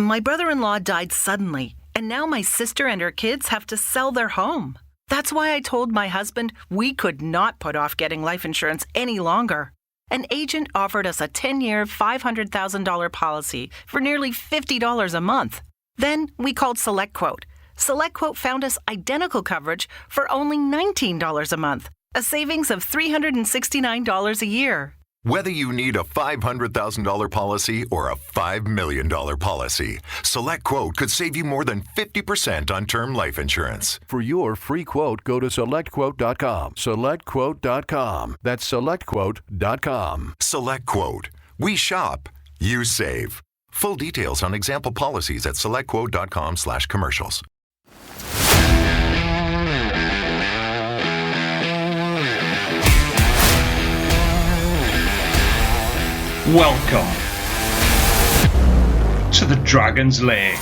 My brother-in-law died suddenly, and now my sister and her kids have to sell their home. That's why I told my husband we could not put off getting life insurance any longer. An agent offered us a 10-year, $500,000 policy for nearly $50 a month. Then we called SelectQuote. SelectQuote found us identical coverage for only $19 a month, a savings of $369 a year. Whether you need a $500,000 policy or a $5 million policy, SelectQuote could save you more than 50% on term life insurance. For your free quote, go to SelectQuote.com. SelectQuote.com. That's SelectQuote.com. SelectQuote. We shop. You save. Full details on example policies at SelectQuote.com/commercials. Welcome to the Dragon's Lair.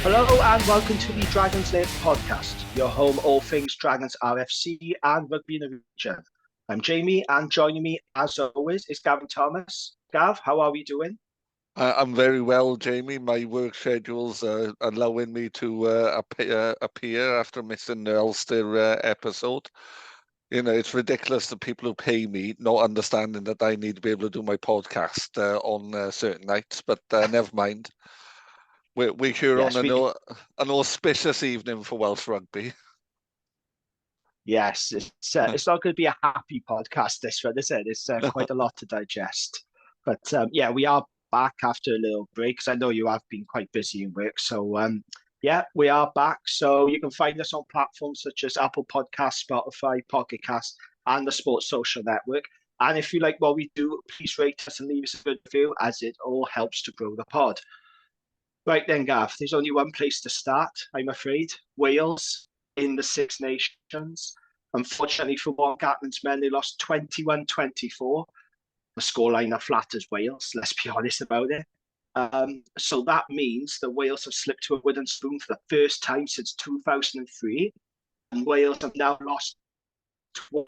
Hello and welcome to the Dragon's Lair podcast, your home all things Dragons RFC and rugby in the region. I'm Jamie, and joining me as always is Gavin Thomas. Gav, how are we doing? I'm very well, Jamie. My work schedule's allowing me to appear after missing the Ulster episode. You know, it's ridiculous that people who pay me not understanding that I need to be able to do my podcast on certain nights, but never mind. We're here on an auspicious evening for Welsh rugby. Yes, it's not going to be a happy podcast, this one, is it? It's quite a lot to digest. But yeah, we are back after a little break, because I know you have been quite busy in work. So yeah, we are back. So you can find us on platforms such as Apple Podcasts, Spotify, Pocket Cast, and the Sports Social Network. And if you like what we do, please rate us and leave us a good review, as it all helps to grow the pod. Right then, Gav, there's only one place to start, I'm afraid. Wales in the Six Nations. Unfortunately for Warren Gatland's men, they lost 21-24. The scoreline that flatters Wales, let's be honest about it. So that means that Wales have slipped to a wooden spoon for the first time since 2003. And Wales have now lost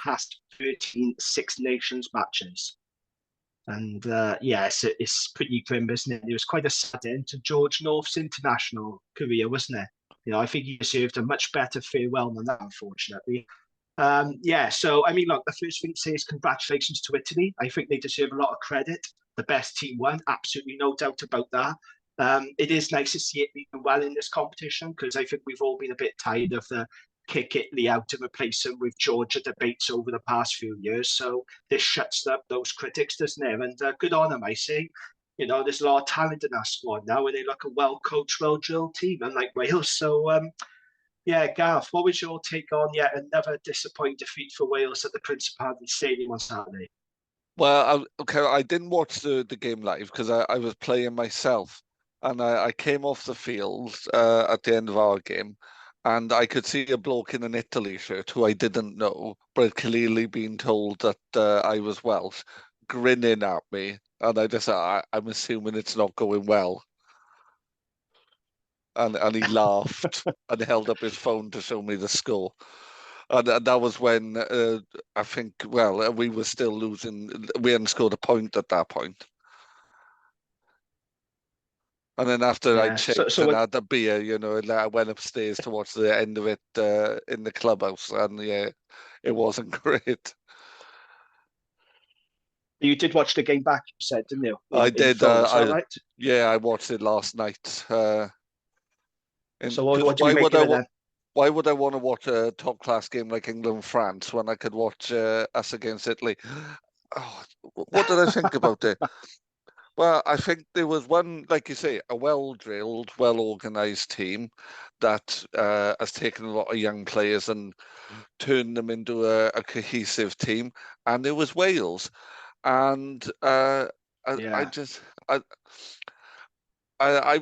past 13 Six Nations matches. And yes, it's pretty grim, isn't it? It was quite a sad end to George North's international career, wasn't it? You know, I think he deserved a much better farewell than that, unfortunately. Yeah, so, I mean, look, the first thing to say is congratulations to Italy. I think they deserve a lot of credit. The best team won, absolutely no doubt about that. It is nice to see Italy do well in this competition, because I think we've all been a bit tired of the kick Italy out and replace them with Georgia debates over the past few years. So this shuts up those critics, doesn't it? And good on them, I say. You know, there's a lot of talent in our squad now, and they look a well-coached, well-drilled team, unlike Wales. So, yeah, Gav, what was your take on yet another disappointing defeat for Wales at the Principality Stadium on Saturday? Well, I didn't watch the game live because I was playing myself, and I came off the field at the end of our game, and I could see a bloke in an Italy shirt who I didn't know, but had clearly been told that I was Welsh, grinning at me, and I just I'm assuming it's not going well. And he laughed and held up his phone to show me the score. And that was when I think, well, we were still losing. We hadn't scored a point at that point. And then after I changed and had a beer, you know, I went upstairs to watch the end of it in the clubhouse. And yeah, it wasn't great. You did watch the game back, you said, didn't you? I did. Right? Yeah, I watched it last night. So what do you make of it then? Why would I want to watch a top-class game like England-France when I could watch us against Italy? Oh, what did I think about it? Well, I think there was one, like you say, a well-drilled, well-organised team that has taken a lot of young players and turned them into a cohesive team. And it was Wales. And I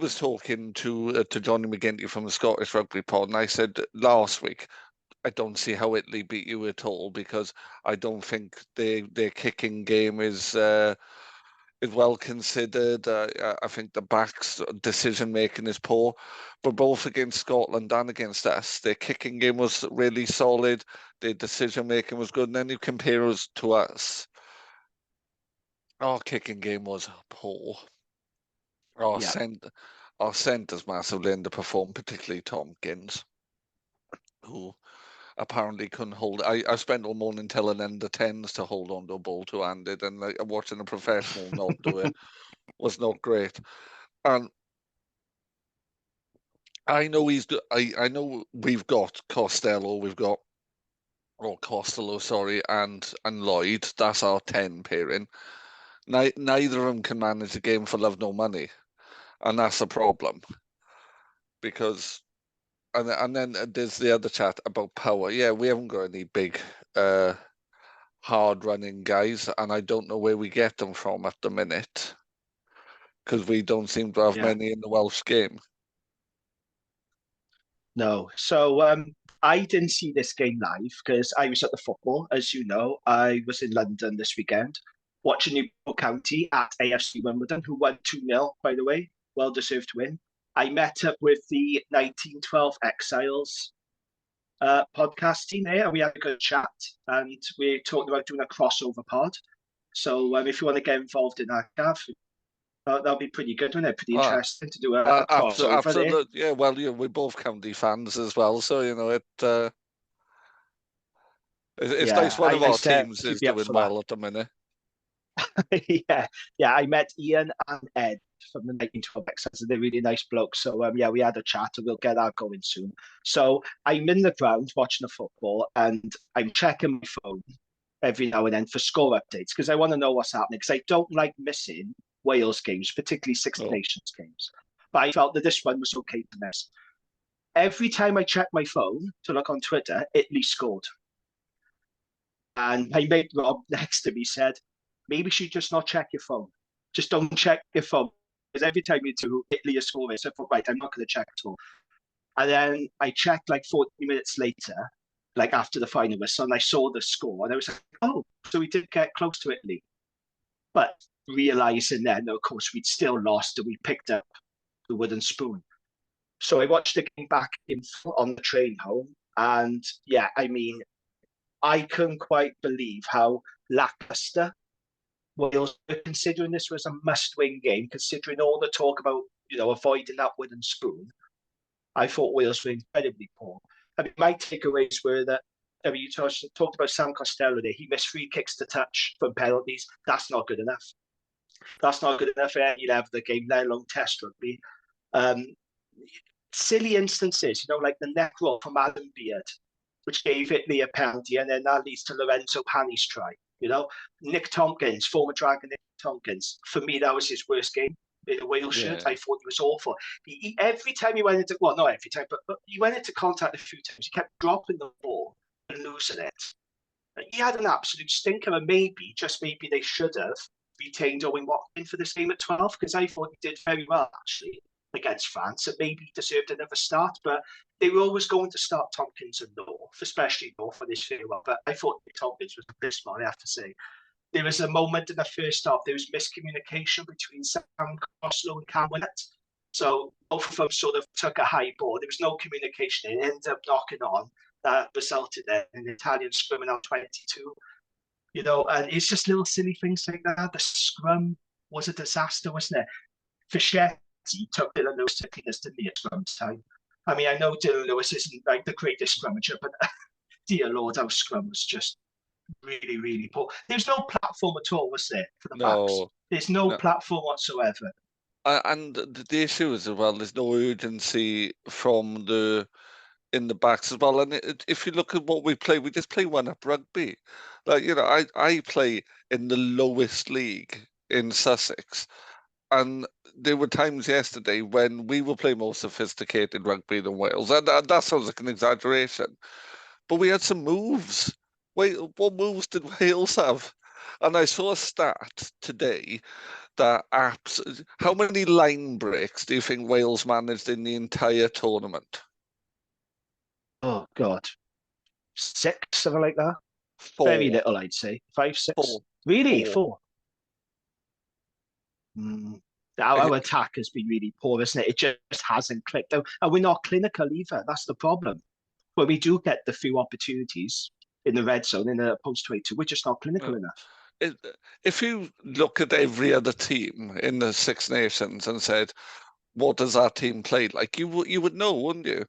was talking to Johnny McGinty from the Scottish Rugby Pod, and I said last week, I don't see how Italy beat you at all, because I don't think their kicking game is well considered. I think the back's decision making is poor, but both against Scotland and against us, their kicking game was really solid. Their decision making was good. And then you compare us to us, Our kicking game was poor. Our Yeah. centres massively underperformed, particularly Tompkins, who apparently couldn't hold. I spent all morning telling under-10s to hold on to a ball two-handed, and like watching a professional not do it was not great. And I know I know we've got Costello, Costello, sorry, and Lloyd. That's our 10 pairing. Neither of them can manage a game for love nor money, and that's a problem because. And then there's the other chat about power. Yeah, we haven't got any big, hard running guys, and I don't know where we get them from at the minute because we don't seem to have Yeah. many in the Welsh game. No. So I didn't see this game live because I was at the football. As you know, I was in London this weekend watching Newport County at AFC Wimbledon, who won 2-0, by the way. Well-deserved win. I met up with the 1912 Exiles podcast team there, and we had a good chat. And we talked about doing a crossover pod. So if you want to get involved in that, Gav, that'll be pretty good, wouldn't it? Pretty interesting to do a crossover Absolutely. Yeah, well, we're both county fans as well, so it's Yeah, nice one of I our said teams you'd is be up doing for well at the minute. that. yeah. I met Ian and Ed from the 1912 Exiles. They're really nice blokes. So we had a chat, and we'll get that going soon. So I'm in the ground watching the football, and I'm checking my phone every now and then for score updates because I want to know what's happening. Because I don't like missing Wales games, particularly Six Nations games. But I felt that this one was okay to miss. Every time I check my phone to look on Twitter, Italy scored. And my mate Rob next to me said, maybe you should just not check your phone. Just don't check your phone. Because every time you do, Italy is scoring. So I thought, right, I'm not going to check at all. And then I checked like 40 minutes later, like after the final whistle, and I saw the score. And I was like, oh, so we did get close to Italy. But realizing then, of course, we'd still lost and we picked up the wooden spoon. So I watched the game back on the train home. And yeah, I mean, I couldn't quite believe how lackluster Wales were, considering this was a must-win game, considering all the talk about, avoiding that wooden spoon. I thought Wales were incredibly poor. I mean, my takeaways were that, you talked about Sam Costello there. He missed free kicks to touch from penalties. That's not good enough. That's not good enough for any level of the game, let alone Test rugby. Silly instances, like the neck roll from Alan Beard, which gave Italy a penalty, and then that leads to Lorenzo Pani's try. Nick Tompkins, former Dragon Nick Tompkins, for me, that was his worst game in a Wales shirt. I thought he was awful. He every time he went into, well, not every time, but he went into contact a few times. He kept dropping the ball and losing it. He had an absolute stinker, and just maybe they should have retained Owen Watkin for this game at 12, because I thought he did very well, actually, against France, and maybe he deserved another start, but they were always going to start Tompkins and North, especially North for this farewell. But I thought Tompkins was abysmal, I have to say. There was a moment in the first half, there was miscommunication between Sam Costello and Cam Winnett. So both of them sort of took a high ball. There was no communication. It ended up knocking on. That resulted in an Italian scrumming out 22. And it's just little silly things like that. The scrum was a disaster, wasn't it? Fischetti took Dylan Lewis to clean us, didn't he, at scrum time? I mean, I know Dylan Lewis isn't like the greatest scrummager, but dear Lord, our scrum was just really, really poor. There's no platform at all, was there, for the backs? There's no platform whatsoever. And the issue is as well, there's no urgency from in the backs as well. And if you look at what we play, we just play one-up rugby. Like, I play in the lowest league in Sussex. And there were times yesterday when we were playing more sophisticated rugby than Wales. And that sounds like an exaggeration. But we had some moves. Wait, what moves did Wales have? And I saw a stat today that how many line breaks do you think Wales managed in the entire tournament? Oh, God. 6, something like that? 4. Very little, I'd say. 5, 6. 4. Really? 4? Our attack has been really poor, isn't it? It just hasn't clicked. And we're not clinical either. That's the problem. When we do get the few opportunities in the red zone, in the post-22, we're just not clinical enough. if you look at every other team in the Six Nations and said, what does our team play like? You would know, wouldn't you?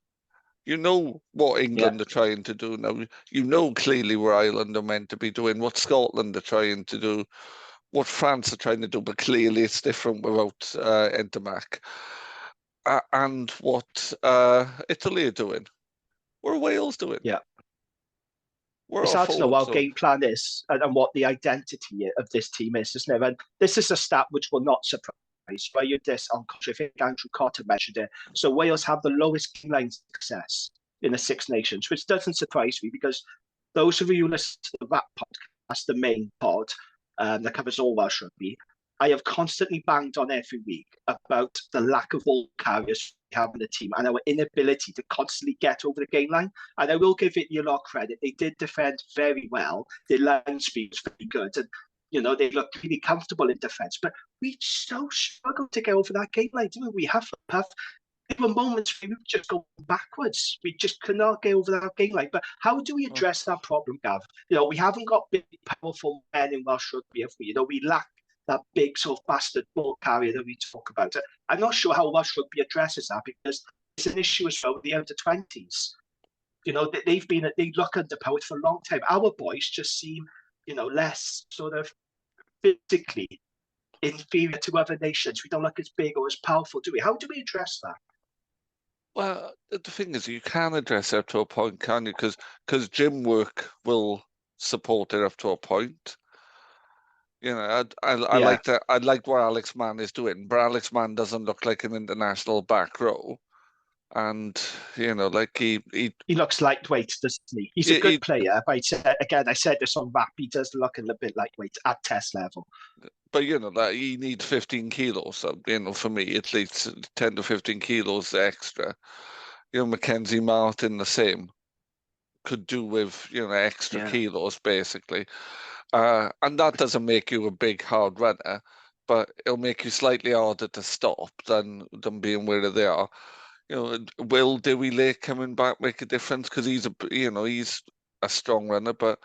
You know what England are trying to do now. You know clearly where Ireland are meant to be doing, what Scotland are trying to do, what France are trying to do, but clearly it's different without Entamak. And what Italy are doing. What are Wales doing? Yeah. Where It's are hard to know forwards what doing? game plan is and what the identity of this team is, isn't it? And this is a stat which will not surprise you. I heard this on I think Andrew Cotter mentioned it. So Wales have the lowest game line success in the Six Nations, which doesn't surprise me because those of you who listen to that podcast, the main pod that covers all Welsh rugby, I have constantly banged on every week about the lack of ball carriers we have in the team and our inability to constantly get over the game line. And I will give it you a lot of credit. They did defend very well. Their line speed was very good. And, you know, they looked really comfortable in defence. But we so struggled to get over that game line, didn't we? There were moments where we were just going backwards. We just could not get over that game line. But how do we address that problem, Gav? You know, we haven't got big, powerful men in Welsh rugby, have we? You know, we lack that big sort of bastard ball carrier that we talk about. I'm not sure how Welsh rugby addresses that because it's an issue as well with the under-20s. You know, they look underpowered for a long time. Our boys just seem, you know, less sort of physically inferior to other nations. We don't look as big or as powerful, do we? How do we address that? Well, the thing is, you can address it up to a point, can't you? Because gym work will support it up to a point. You know, I like that. I like what Alex Mann is doing, but Alex Mann doesn't look like an international back row. And you know, like he looks lightweight, doesn't he? He's a good player, but I said this on rap. He does look a little bit lightweight at test level. But you know that he needs 15 kilos. So, you know, for me, at least 10 to 15 kilos extra. You know, Mackenzie Martin the same. Could do with, you know, extra kilos basically. And that doesn't make you a big hard runner, but it'll make you slightly harder to stop than being where they are. You know, will Dewey Lake coming back make a difference? Because he's a strong runner, but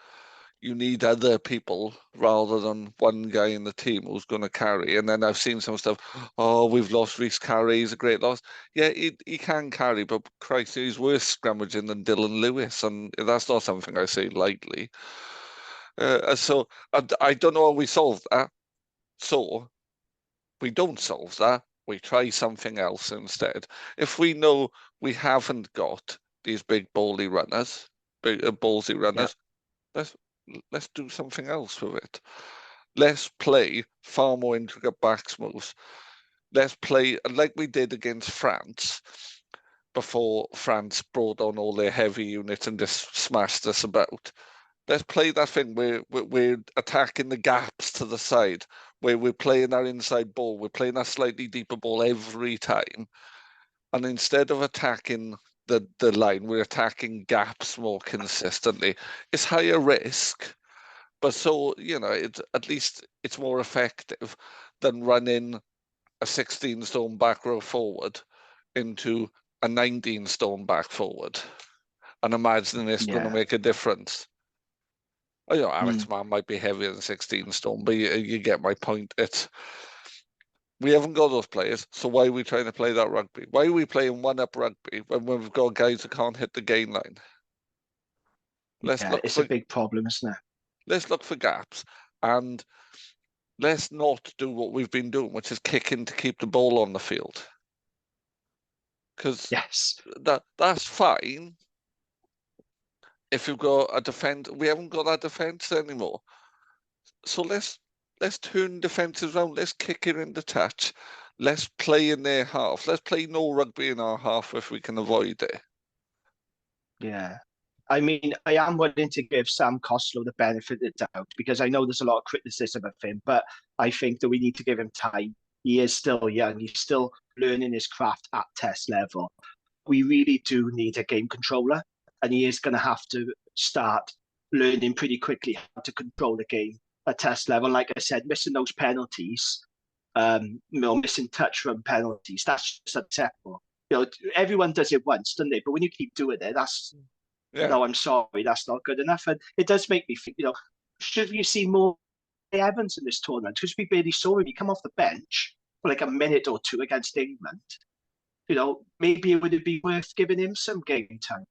you need other people rather than one guy in the team who's going to carry. And then I've seen some stuff. Oh, we've lost Reece Carey. He's a great loss. Yeah, he can carry, but Christ, he's worse scrummaging than Dylan Lewis, and that's not something I say lightly. So I don't know how we solve that. So we don't solve that. We try something else instead. If we know we haven't got these big ballsy runners, let's do something else with it. Let's play far more intricate backs moves. Let's play like we did against France before France brought on all their heavy units and just smashed us about. Let's play that thing where we're attacking the gaps to the side, where we're playing our inside ball, we're playing our slightly deeper ball every time. And instead of attacking the line, we're attacking gaps more consistently. It's higher risk, but so, you know, at least it's more effective than running a 16-stone back row forward into a 19-stone back forward and imagining it's going to make a difference. You know, Alex Mann might be heavier than 16 stone, but you get my point. We haven't got those players, so why are we trying to play that rugby? Why are we playing one-up rugby when we've got guys who can't hit the gain line? It's a big problem, isn't it? Let's look for gaps, and let's not do what we've been doing, which is kicking to keep the ball on the field. Because that's fine. If you've got a defence, we haven't got that defence anymore. So let's turn defences around. Let's kick it into touch. Let's play in their half. Let's play no rugby in our half if we can avoid it. Yeah. I mean, I am willing to give Sam Costello the benefit of the doubt because I know there's a lot of criticism of him, but I think that we need to give him time. He is still young. He's still learning his craft at test level. We really do need a game controller, and he is going to have to start learning pretty quickly how to control the game at test level. Like I said, missing those penalties, missing touch run penalties, that's just unacceptable. You know, everyone does it once, doesn't they? But when you keep doing it, no, I'm sorry, that's not good enough. And it does make me think, you know, should you see more Evans in this tournament, because we barely saw him. He come off the bench for like a minute or two against England. Maybe it would be worth giving him some game time.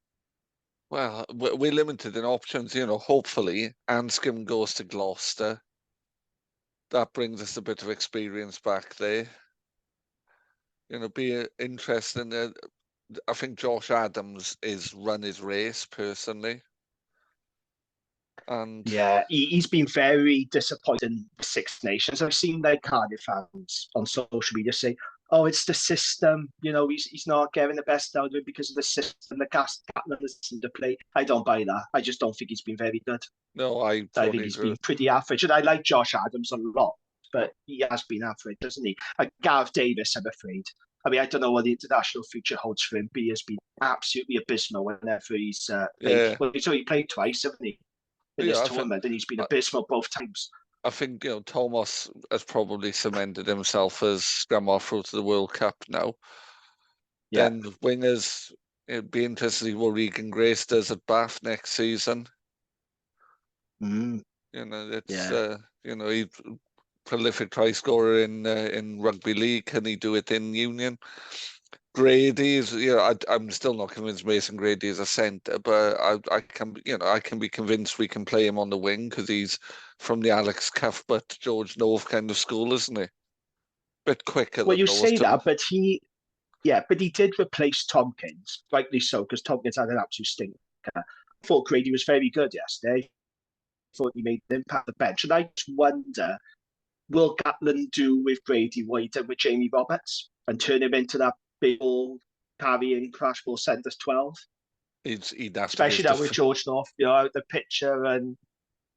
Well, we're limited in options, hopefully Anscombe goes to Gloucester. That brings us a bit of experience back there. Be interesting. I think Josh Adams is run his race personally. And yeah, he's been very disappointed in the Six Nations. I've seen like Cardiff fans on social media say, "Oh, it's the system. He's not getting the best out of it because of the system. The Kaplan doesn't to play." I don't buy that. I just don't think he's been very good. No, I think he's been pretty average, and I like Josh Adams a lot, but he has been average, doesn't he? Gav Davis, I'm afraid. I mean, I don't know what the international future holds for him, but he has been absolutely abysmal whenever he's played. Well, he's only played twice, haven't he? In this tournament, and he's been abysmal both times. I think Thomas has probably cemented himself as scrum half through to the World Cup now. Yeah. Then wingers, it'd be interesting to see what Regan Grace does at Bath next season. Mm. He's prolific try scorer in rugby league. Can he do it in Union? Grady is, I'm still not convinced Mason Grady is a centre, but I can be convinced we can play him on the wing because he's from the Alex Cuthbert, George Nove kind of school, isn't he? Bit quicker. Well, you say that, but he did replace Tompkins, rightly so, because Tompkins had an absolute stinker. I thought Grady was very good yesterday. I thought he made an impact on the bench, and I just wonder, will Gatland do with Grady what he did with Jamie Roberts and turn him into that big ball carrying crash ball centres 12? Especially now with George North, the picture and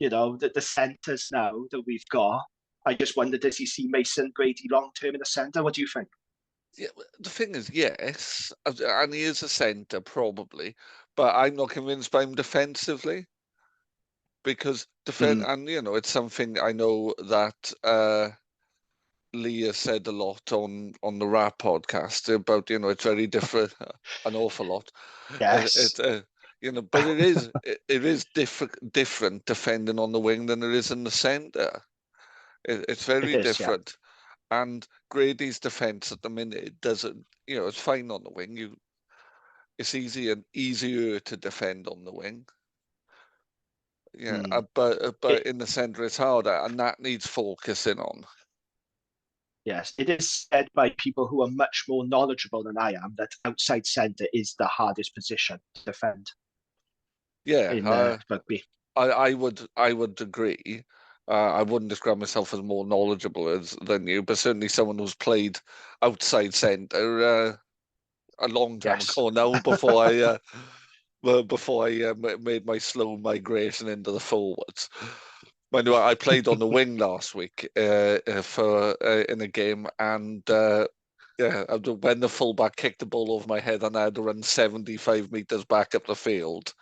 the centres now that we've got. I just wonder, does he see Mason Grady long term in the centre? What do you think? Yeah, the thing is, yes, and he is a centre probably, but I'm not convinced by him defensively. Because and it's something I know that Lee has said a lot on the Rap podcast about it's very different, an awful lot. Yes. But it is different defending on the wing than it is in the centre. It's very different. Yeah. And Grady's defence at the minute doesn't, it's fine on the wing. It's easier to defend on the wing. Yeah, but in the centre it's harder, and that needs focusing on. Yes, it is said by people who are much more knowledgeable than I am that outside centre is the hardest position to defend. Yeah, in rugby. I would agree. I wouldn't describe myself as more knowledgeable than you, but certainly someone who's played outside centre a long time ago now before I made my slow migration into the forwards. Anyway, I played on the wing last week in a game, and when the fullback kicked the ball over my head, and I had to run 75 metres back up the field,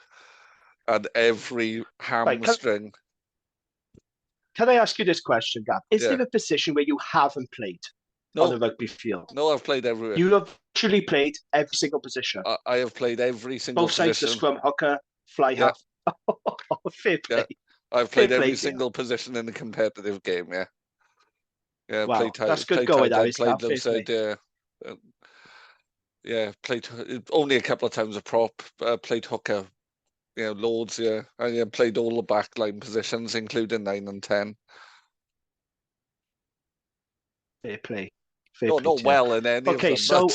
and every hamstring. Can I ask you this question, Gav? Is there a position where you haven't played on the rugby field? No, I've played everywhere. You have actually played every single position. I have played every single position. Both sides, the scrum, hooker, fly half. Fair play. Yeah. I've played every single position in the competitive game, yeah. Yeah, wow, that's good going, Alice. Played only a couple of times a prop, played hooker, loads, yeah. I played all the backline positions, including 9 and 10. Fair play. Not well in any of them. So,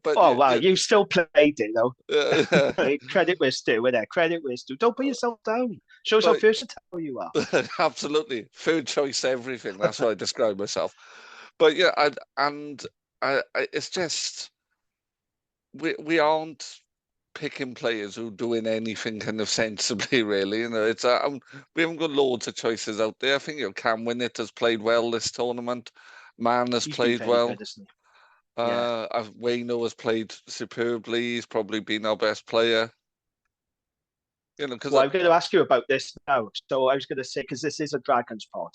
but you still played it, though. Credit where it's due, innit? Credit where it's due. Don't put yourself down. Shows how versatile you are. Absolutely. Third choice everything. That's what I describe myself. But yeah, it's just, we aren't picking players who are doing anything kind of sensibly, really. It's we haven't got loads of choices out there. I think Cam Winnett has played well this tournament. Mann has played well. Good, isn't he? Wayno has played superbly. He's probably been our best player. I'm going to ask you about this now. So I was going to say, because this is a Dragons pod.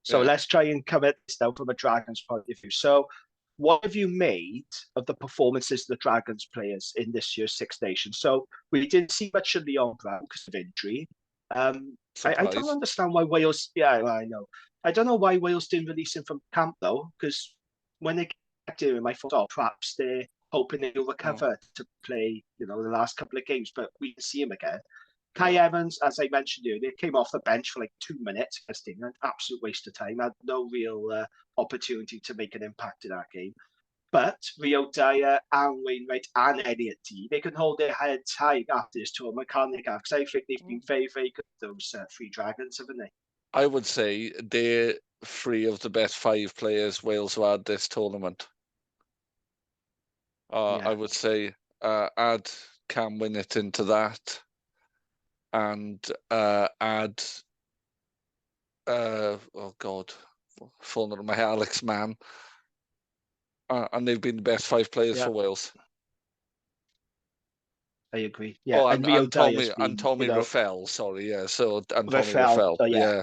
So let's try and cover this now from a Dragons point of view. So what have you made of the performances of the Dragons players in this year's Six Nations? So we didn't see much of Leon Brown because of injury. I don't understand why Wales. Yeah, I know. I don't know why Wales didn't release him from camp though, because when they kept him, I thought, oh, perhaps they're hoping he'll recover to play, the last couple of games, but we can see him again. Kai Evans, as I mentioned earlier, came off the bench for like 2 minutes. An absolute waste of time. Had no real opportunity to make an impact in that game. But Rio Dyer, Aaron Wainwright, and Elliot D, they can hold their heads high after this tournament, can't they, Gav? Because I think they've been very, very good, those three Dragons, haven't they? I would say they're 3 of the best 5 players Wales have had this tournament. I would say add Cam Winnett into that, and add oh God, falling out of my head, Alex Mann, and they've been the best 5 players for Wales. I agree. Yeah, and Tommy Raffel. Sorry, yeah. So and Tommy Raffel. Yeah.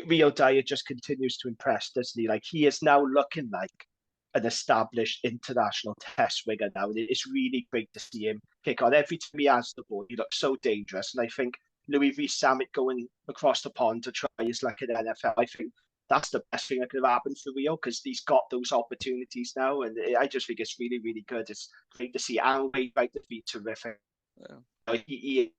Rio Dyer just continues to impress, doesn't he? Like, he is now looking like an established international test winger now. And it's really great to see him kick on. Every time he has the ball, he looks so dangerous. And I think Louis Rees-Zammit going across the pond to try his luck in the NFL, I think that's the best thing that could have happened for Rio, because he's got those opportunities now. And I just think it's really, really good. It's great to see Aaron Wainwright to be terrific. Yeah. He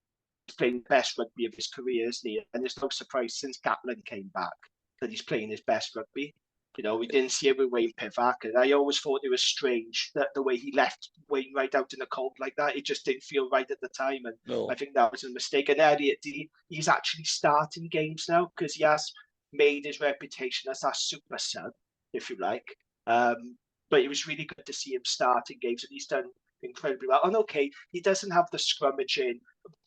playing the best rugby of his career, isn't he? And it's no surprise since Gatland came back that he's playing his best rugby. We didn't see it with Wayne Pivac, and I always thought it was strange that the way he left Wainwright out in the cold like that, it just didn't feel right at the time, and I think that was a mistake. And Elliot D, he's actually starting games now because he has made his reputation as that super sub, if you like. But it was really good to see him starting games, and he's done incredibly well. And okay, he doesn't have the scrummaging,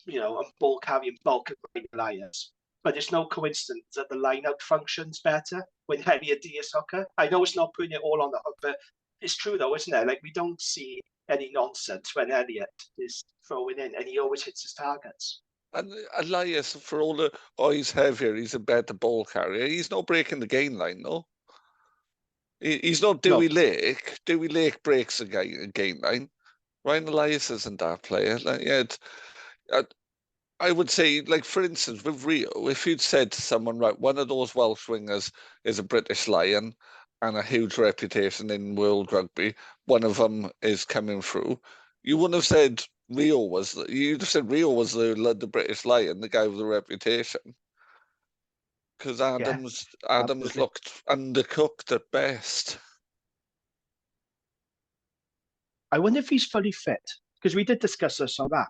and ball carrying bulk of Elias, but it's no coincidence that the line-out functions better when Elliot D is hooker. I know it's not putting it all on the hook, but it's true though, isn't it? Like, we don't see any nonsense when Elliot is throwing in, and he always hits his targets. And Elias, for all the he's heavier, he's a better ball carrier. He's not breaking the gain line, though. He's not Dewey Lake. Dewey Lake breaks the gain line. Ryan Elias isn't that player. I would say, like, for instance, with Rio, if you'd said to someone, right, one of those Welsh wingers is a British Lion and a huge reputation in world rugby, one of them is coming through, you wouldn't have said Rio was. You'd have said Rio was the British Lion, the guy with the reputation. Because Adams looked undercooked at best. I wonder if he's fully fit, because we did discuss this on that.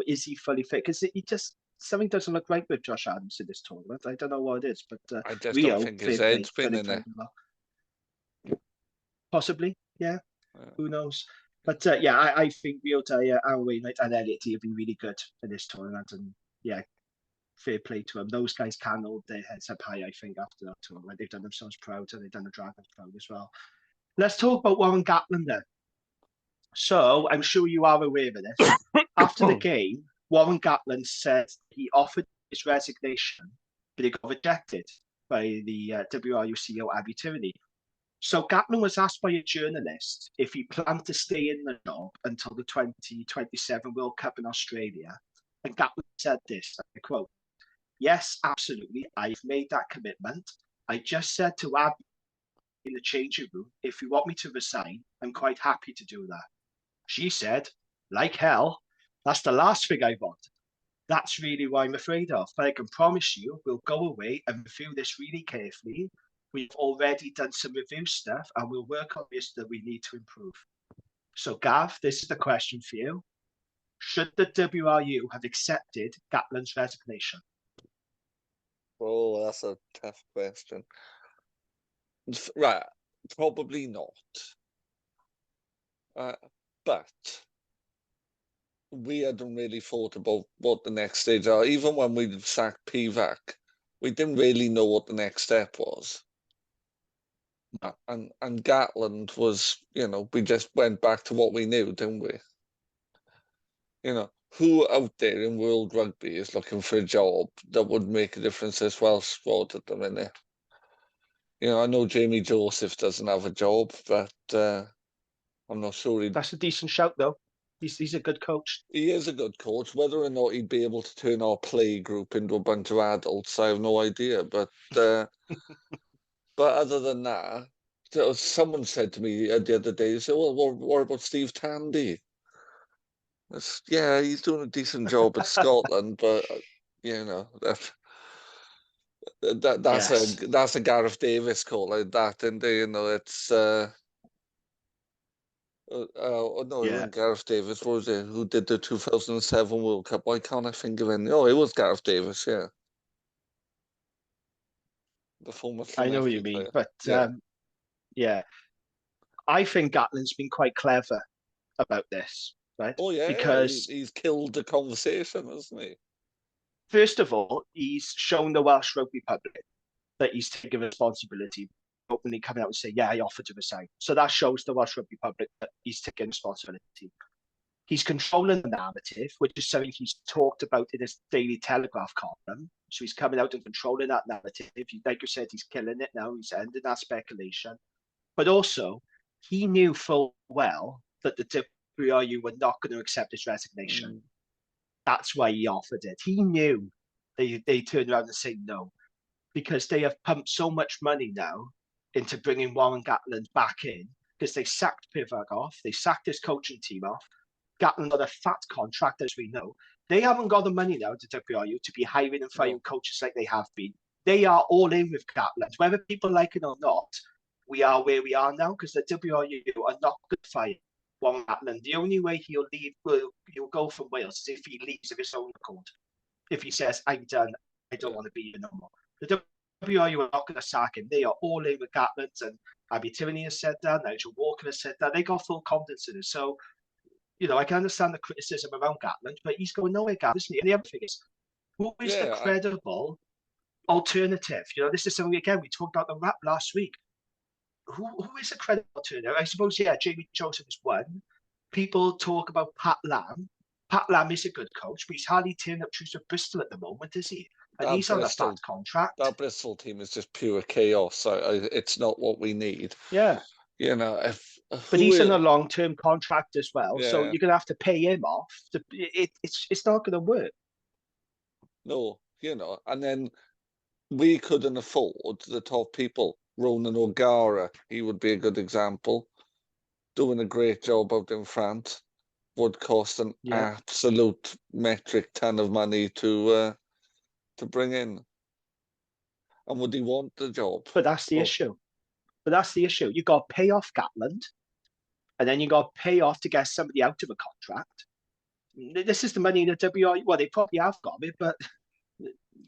Is he fully fit? Because something doesn't look right with Josh Adams in this tournament. I don't know what it is, but I just don't think his head's been in it. Possibly, yeah. Who knows? But I think Rio Dyer, Aaron Wainwright, and Elliot D have been really good in this tournament, and fair play to them. Those guys can hold their heads up high, I think, after that tournament. They've done themselves proud, and they've done the Dragons proud as well. Let's talk about Warren Gatland then. So, I'm sure you are aware of this. After the game, Warren Gatland said he offered his resignation, but he got rejected by the WRU CEO, Abby Tierney. So Gatland was asked by a journalist if he planned to stay in the job until the 2027 World Cup in Australia. And Gatland said this, I quote, "Yes, absolutely. I've made that commitment. I just said to Abby in the changing room, if you want me to resign, I'm quite happy to do that. She said, like hell, that's the last thing I want. That's really what I'm afraid of. But I can promise you we'll go away and review this really carefully. We've already done some review stuff, and we'll work on this that we need to improve." So, Gav, this is the question for you. Should the WRU have accepted Gatland's resignation? Oh, that's a tough question. Right, probably not. But we hadn't really thought about what the next stage are. Even when we sacked Pivac, we didn't really know what the next step was. And Gatland was, we just went back to what we knew, didn't we? Who out there in world rugby is looking for a job that would make a difference to this Welsh squad at the minute? I know Jamie Joseph doesn't have a job, but I'm not sure That's a decent shout, though. He's a good coach. He is a good coach. Whether or not he'd be able to turn our play group into a bunch of adults, I have no idea. But other than that, someone said to me the other day, they said, well, what about Steve Tandy? Yeah, he's doing a decent job at Scotland, but Yes. that's a Gareth Davis call like that, and it's no, it Yeah. wasn't Gareth Davis. What was it? Who did the 2007 World Cup? Why can't I think of any? Oh, it was Gareth Davis, yeah, the former I know what Llanelli you mean, player. but Yeah. yeah, I think Gatland's been quite clever about this, right? Oh yeah, Because he's killed the conversation, hasn't he? first of all, he's shown the Welsh Rugby public that he's taking responsibility, openly coming out and saying, "Yeah, I offered to resign." So that shows the Welsh Rugby public that he's taking responsibility. He's controlling the narrative, which is something he's talked about in his Daily Telegraph column. So he's coming out and controlling that narrative. Like you said, he's killing it now. He's ending that speculation. But also, he knew full well that the WRU were not going to accept his resignation. Mm. That's why he offered it. He knew they turned around and say no, because they have pumped so much money now into bringing Warren Gatland back in, because they sacked Pivak off, they sacked his coaching team off. Gatland got a fat contract, as we know. They haven't got the money now to WRU to be hiring and firing coaches like they have been. They are all in with Gatland. Whether people like it or not, we are where we are now because the WRU are not going to fire Warren Gatland. The only way he'll leave, he'll go from Wales is if he leaves of his own accord. If he says, "I'm done, I don't want to be here no more." The WRU are not going to sack him. They are all in with Gatland, and Abby Tierney has said that, Nigel Walker has said that. They got full confidence in it. So, I can understand the criticism around Gatland, but he's going nowhere, Gav, isn't he? And the other thing is, who is the credible alternative? This is something, again, we talked about the rap last week. Who is a credible alternative? I suppose, Jamie Joseph is one. People talk about Pat Lam. Pat Lam is a good coach, but he's hardly turned up troops with Bristol at the moment, is he? And he's on a fat contract. That Bristol team is just pure chaos. So it's not what we need. Yeah. But he's in a long-term contract as well, so you're going to have to pay him off. It's not going to work. No, and then we couldn't afford the top people. Ronan O'Gara, he would be a good example. Doing a great job out in France. Would cost an absolute metric ton of money to bring in. And would he want the job? But that's the issue. You got to pay off Gatland, and then you got to pay off to get somebody out of a contract. This is the money in the WRU. Well, they probably have got it, but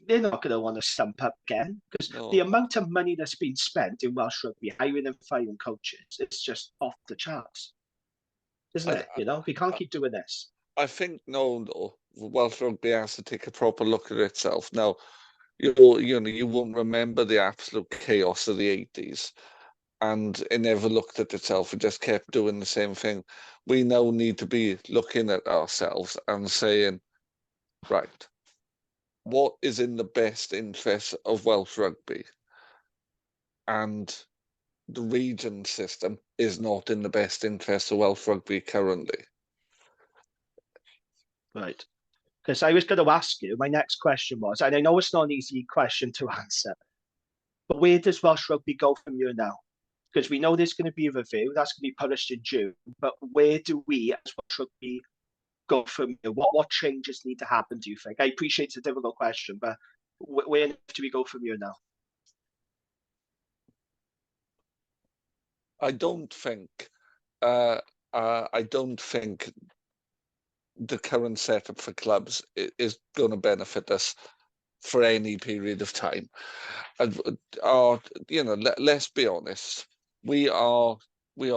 they're not going to want to stump up again because the amount of money that's been spent in Welsh Rugby, hiring and firing coaches, it's just off the charts, isn't it? We can't keep doing this. I think Welsh Rugby has to take a proper look at itself. Now, you won't remember the absolute chaos of the 80s. And it never looked at itself. It just kept doing the same thing. We now need to be looking at ourselves and saying, right, what is in the best interest of Welsh Rugby? And the region system is not in the best interest of Welsh Rugby currently. Right. Because I was going to ask you, my next question was, and I know it's not an easy question to answer, but where does Welsh Rugby go from here now? Because we know there's going to be a review that's going to be published in June, but where do we as Welsh Rugby go from here? What changes need to happen, do you think? I appreciate it's a difficult question, but where do we go from here now? I don't think the current setup for clubs is going to benefit us for any period of time. Let's be honest. We are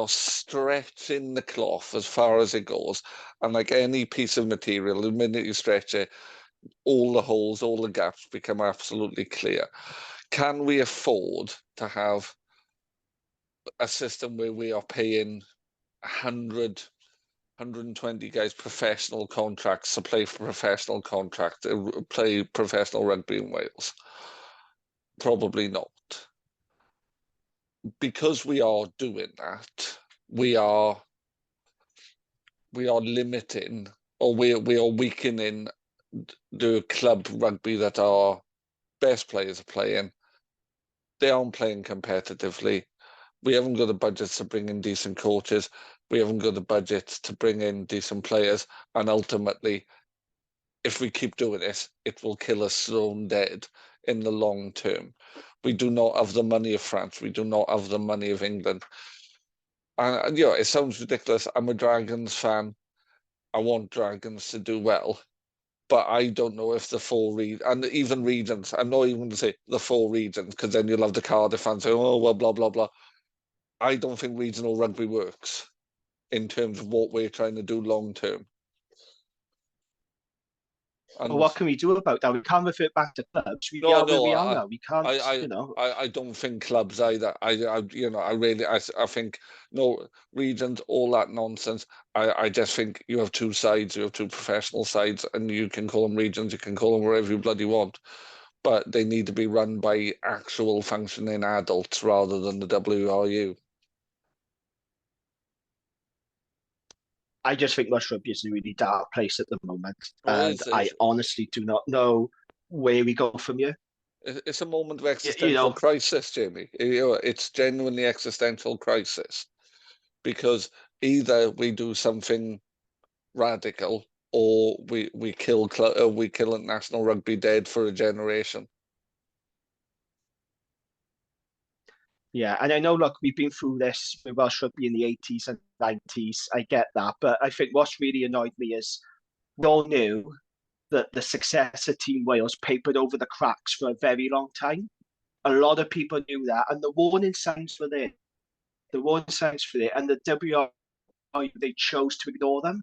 stretching the cloth as far as it goes, and like any piece of material, the minute you stretch it, all the holes, all the gaps become absolutely clear. Can we afford to have a system where we are paying 120 guys professional contracts to play for professional contracts, play professional rugby in Wales? Probably not. Because we are doing that, we are we are limiting, or we are weakening the club rugby that our best players are playing. They aren't playing competitively. We haven't got the budgets to bring in decent coaches. We haven't got the budgets to bring in decent players. And ultimately, if we keep doing this, it will kill us stone dead in the long term. We do not have the money of France. We do not have the money of England. And it sounds ridiculous. I'm a Dragons fan. I want Dragons to do well. But I don't know if the four and even regions, I'm not even going to say the four regions, because then you'll have the Cardiff fans saying, oh, well, blah, blah, blah. I don't think regional rugby works in terms of what we're trying to do long term. Well, what can we do about that? We can't revert back to clubs. We are where we are now. We can't, I don't think clubs either. I think no regions, all that nonsense. I just think you have two sides. You have two professional sides, and you can call them regions. You can call them wherever you bloody want, but they need to be run by actual functioning adults rather than the WRU. I just think Welsh rugby is in a really dark place at the moment, and I honestly do not know where we go from here. It's a moment of existential crisis, Jamie. It's genuinely existential crisis, because either we do something radical or we kill international rugby dead for a generation. Yeah, and I know, look, we've been through this with Welsh rugby in the 80s and 90s. I get that. But I think what's really annoyed me is we all knew that the success of Team Wales papered over the cracks for a very long time. A lot of people knew that. And the warning signs were there. The warning signs for it. And the WRU, they chose to ignore them.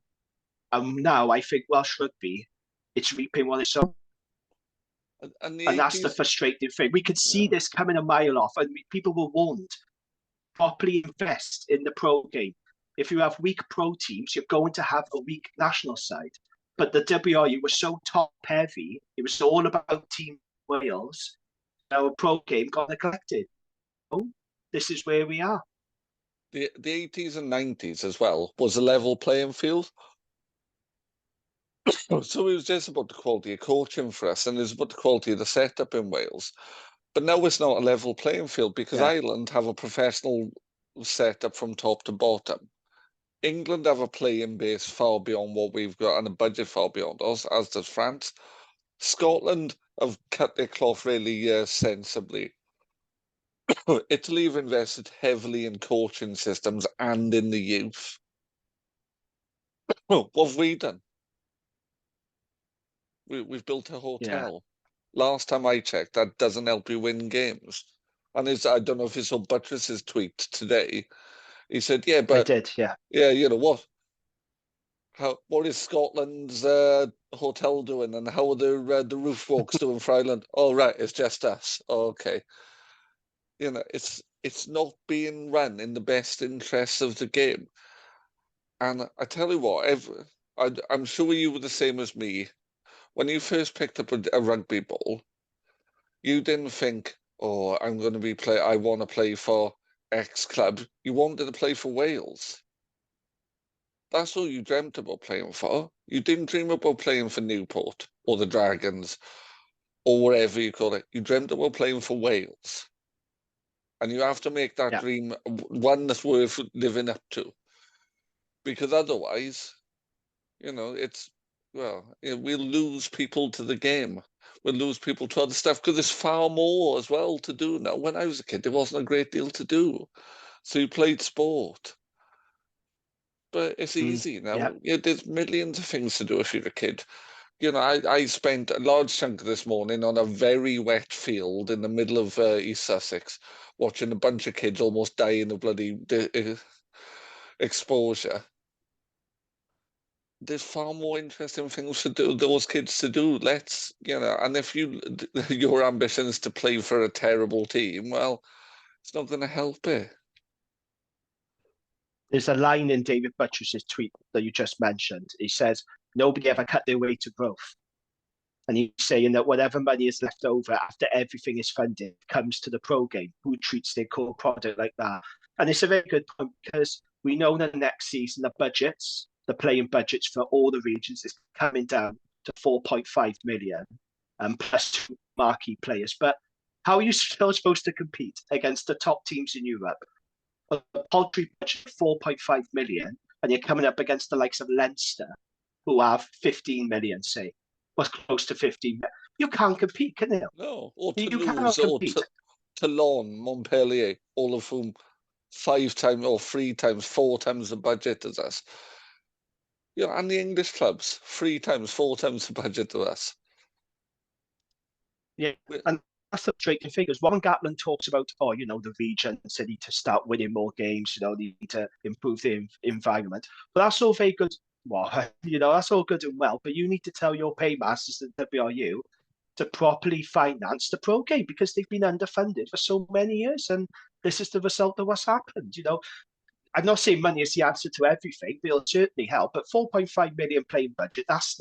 And now I think Welsh rugby, it's reaping what it's sown. And that's the frustrating thing. We could see this coming a mile off, and people were warned. Properly invest in the pro game. If you have weak pro teams, you're going to have a weak national side. But the WRU was so top heavy; it was all about Team Wales. Our pro game got neglected. Oh, this is where we are. The 80s and 90s as well was a level playing field. So it was just about the quality of coaching for us, and it was about the quality of the setup in Wales. But now it's not a level playing field, because Ireland have a professional setup from top to bottom. England have a playing base far beyond what we've got and a budget far beyond us, as does France. Scotland have cut their cloth really sensibly. Italy have invested heavily in coaching systems and in the youth. What have we done? We've built a hotel. Yeah. Last time I checked, that doesn't help you win games. And I don't know if you saw Buttress's tweet today. He said, "Yeah, but I did, yeah. Yeah, you know what? What is Scotland's hotel doing, and how are the roof walks doing for Ireland? Oh, right, it's just us. Oh, okay. You know, it's not being run in the best interests of the game. And I tell you what, I'm sure you were the same as me. When you first picked up a rugby ball, you didn't think, oh, I want to play for X club. You wanted to play for Wales. That's all you dreamt about playing for. You didn't dream about playing for Newport or the Dragons or whatever you call it. You dreamt about playing for Wales. And you have to make that dream one that's worth living up to. Because otherwise, we'll lose people to the game. We'll lose people to other stuff, because there's far more as well to do now. When I was a kid, there wasn't a great deal to do. So you played sport. But it's easy now. Yeah, there's millions of things to do if you're a kid. I spent a large chunk of this morning on a very wet field in the middle of East Sussex, watching a bunch of kids almost die in a bloody exposure. There's far more interesting things to do, those kids to do. And if your ambition is to play for a terrible team, well, it's not going to help it. There's a line in David Buttress's tweet that you just mentioned. He says, nobody ever cut their way to growth. And he's saying that whatever money is left over after everything is funded comes to the pro game. Who treats their core product like that? And it's a very good point, because we know that next season the budgets the playing budgets for all the regions is coming down to 4.5 million, plus 2 marquee players. But how are you still supposed to compete against the top teams in Europe? A paltry budget of 4.5 million, and you're coming up against the likes of Leinster, who have 15 million, say, was close to 15 million. You can't compete, can you? No, or You Toulouse, cannot or compete. Toulon, Montpellier, all of whom 5 times or 3 times, 4 times the budget as us. You know, and the English clubs, 3 times, 4 times the budget to us. Yeah, and that's the striking figures. Warren Gatland talks about, the regions, they need to start winning more games, they need to improve the environment. But that's all very good. Well, that's all good and well, but you need to tell your paymasters at WRU to properly finance the pro game, because they've been underfunded for so many years, and this is the result of what's happened. I'm not saying money is the answer to everything. They'll certainly help, but 4.5 million playing budget, that's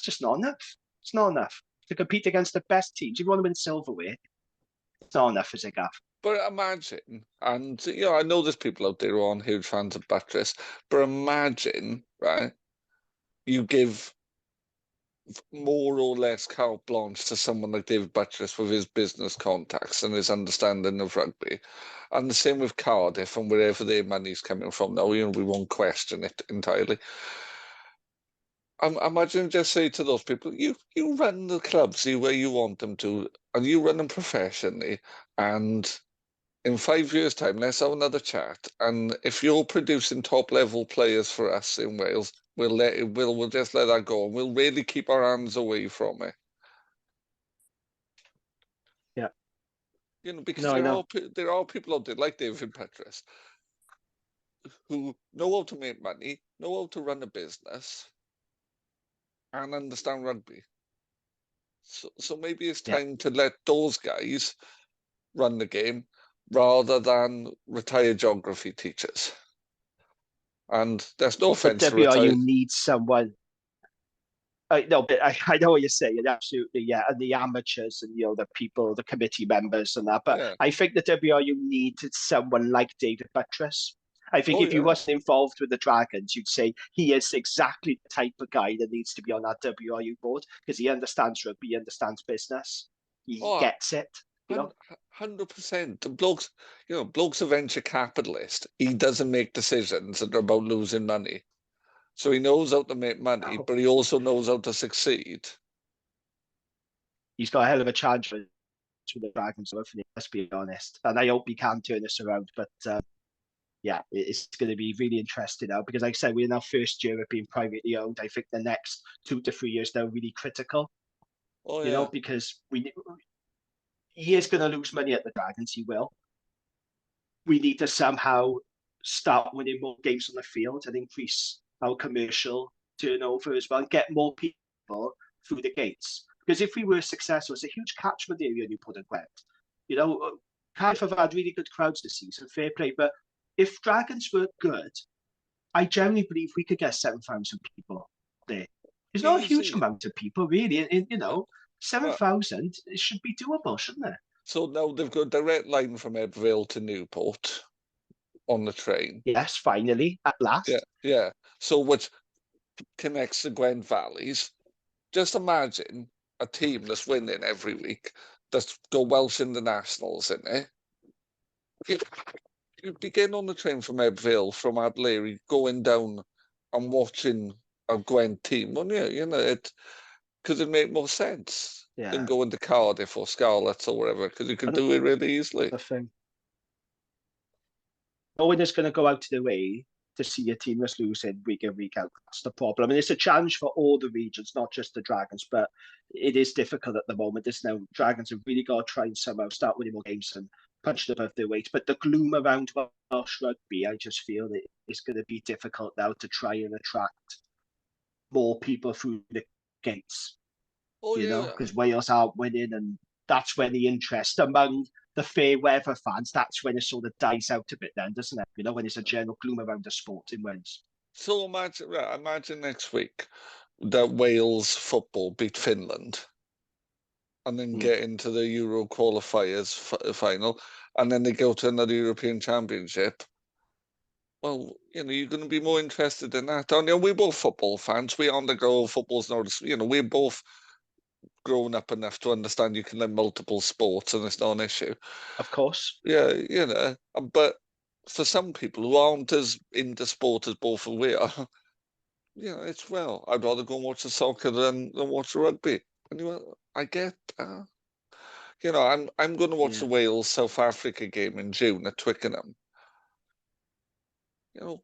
just not enough. It's not enough to compete against the best teams. You want to win silverware, it's not enough, is it, Gav? But imagine, and I know there's people out there who aren't huge fans of Buttress, but imagine, right, you give more or less carte blanche to someone like David Buttress with his business contacts and his understanding of rugby. And the same with Cardiff and wherever their money's coming from. Now, we won't question it entirely. Imagine just say to those people, you run the clubs the way you want them to, and you run them professionally, and in 5 years' time, let's have another chat. And if you're producing top-level players for us in Wales, we'll just let that go, and we'll really keep our hands away from it. Yeah, Because no, there are people out there like David Buttress who know how to make money, know how to run a business, and understand rugby. So maybe it's time to let those guys run the game rather than retired geography teachers. And there's no offense the to retired. WRU needs someone. No, but I know what you're saying, absolutely, yeah. And the amateurs and the people, the committee members and that. But Yeah. I think the WRU needed someone like David Buttress. I think if he wasn't involved with the Dragons, you'd say he is exactly the type of guy that needs to be on that WRU board, because he understands rugby, he understands business, he gets it. 100%. Bloke's a venture capitalist. He doesn't make decisions that are about losing money. So he knows how to make money, but he also knows how to succeed. He's got a hell of a chance for the Dragons, let's be honest. And I hope he can turn this around. But it's going to be really interesting now, because, like I said, we're in our first year of being privately owned. I think the next 2 to 3 years, they're really critical. Because he is going to lose money at the Dragons. He will. We need to somehow start winning more games on the field and increase our commercial turnover as well, and get more people through the gates. Because if we were successful, it's a huge catchment area you put in Gwent. Cardiff have had really good crowds this season, fair play. But if Dragons were good, I genuinely believe we could get 7,000 people there. It's not a huge amount of people, really. 7,000, it should be doable, shouldn't it? So now they've got a direct line from Ebbsville to Newport on the train. Yes, finally, at last. Yeah. So which connects the Gwent Valleys. Just imagine a team that's winning every week, that's got Welsh internationals in it. You'd be getting on the train from Ebbsville, from Adelaide, going down and watching a Gwent team, wouldn't you? Because it'd make more sense than going to Cardiff or Scarlets or whatever, because you can do it really easily. The thing. No one is going to go out to the way to see a team that's losing week in, week out. That's the problem. And it's a challenge for all the regions, not just the Dragons, but it is difficult at the moment. Dragons have really got to try and somehow start winning more games and punch above their weight. But the gloom around Welsh rugby, I just feel that it's going to be difficult now to try and attract more people through the gates. Because Wales aren't winning, and that's when the interest among the fair weather fans, that's when it sort of dies out a bit then, doesn't it? When there's a general gloom around the sport in Wales. So imagine next week that Wales football beat Finland and then get into the Euro qualifiers final, and then they go to another European Championship. well, you're going to be more interested in that, aren't you? We're both football fans. We're on the go. Football's not, we're both grown up enough to understand you can have multiple sports and it's not an issue. Of course. Yeah, but for some people who aren't as into sport as both of we are, it's I'd rather go and watch the soccer than watch the rugby. And I get that. I'm going to watch the Wales South Africa game in June at Twickenham.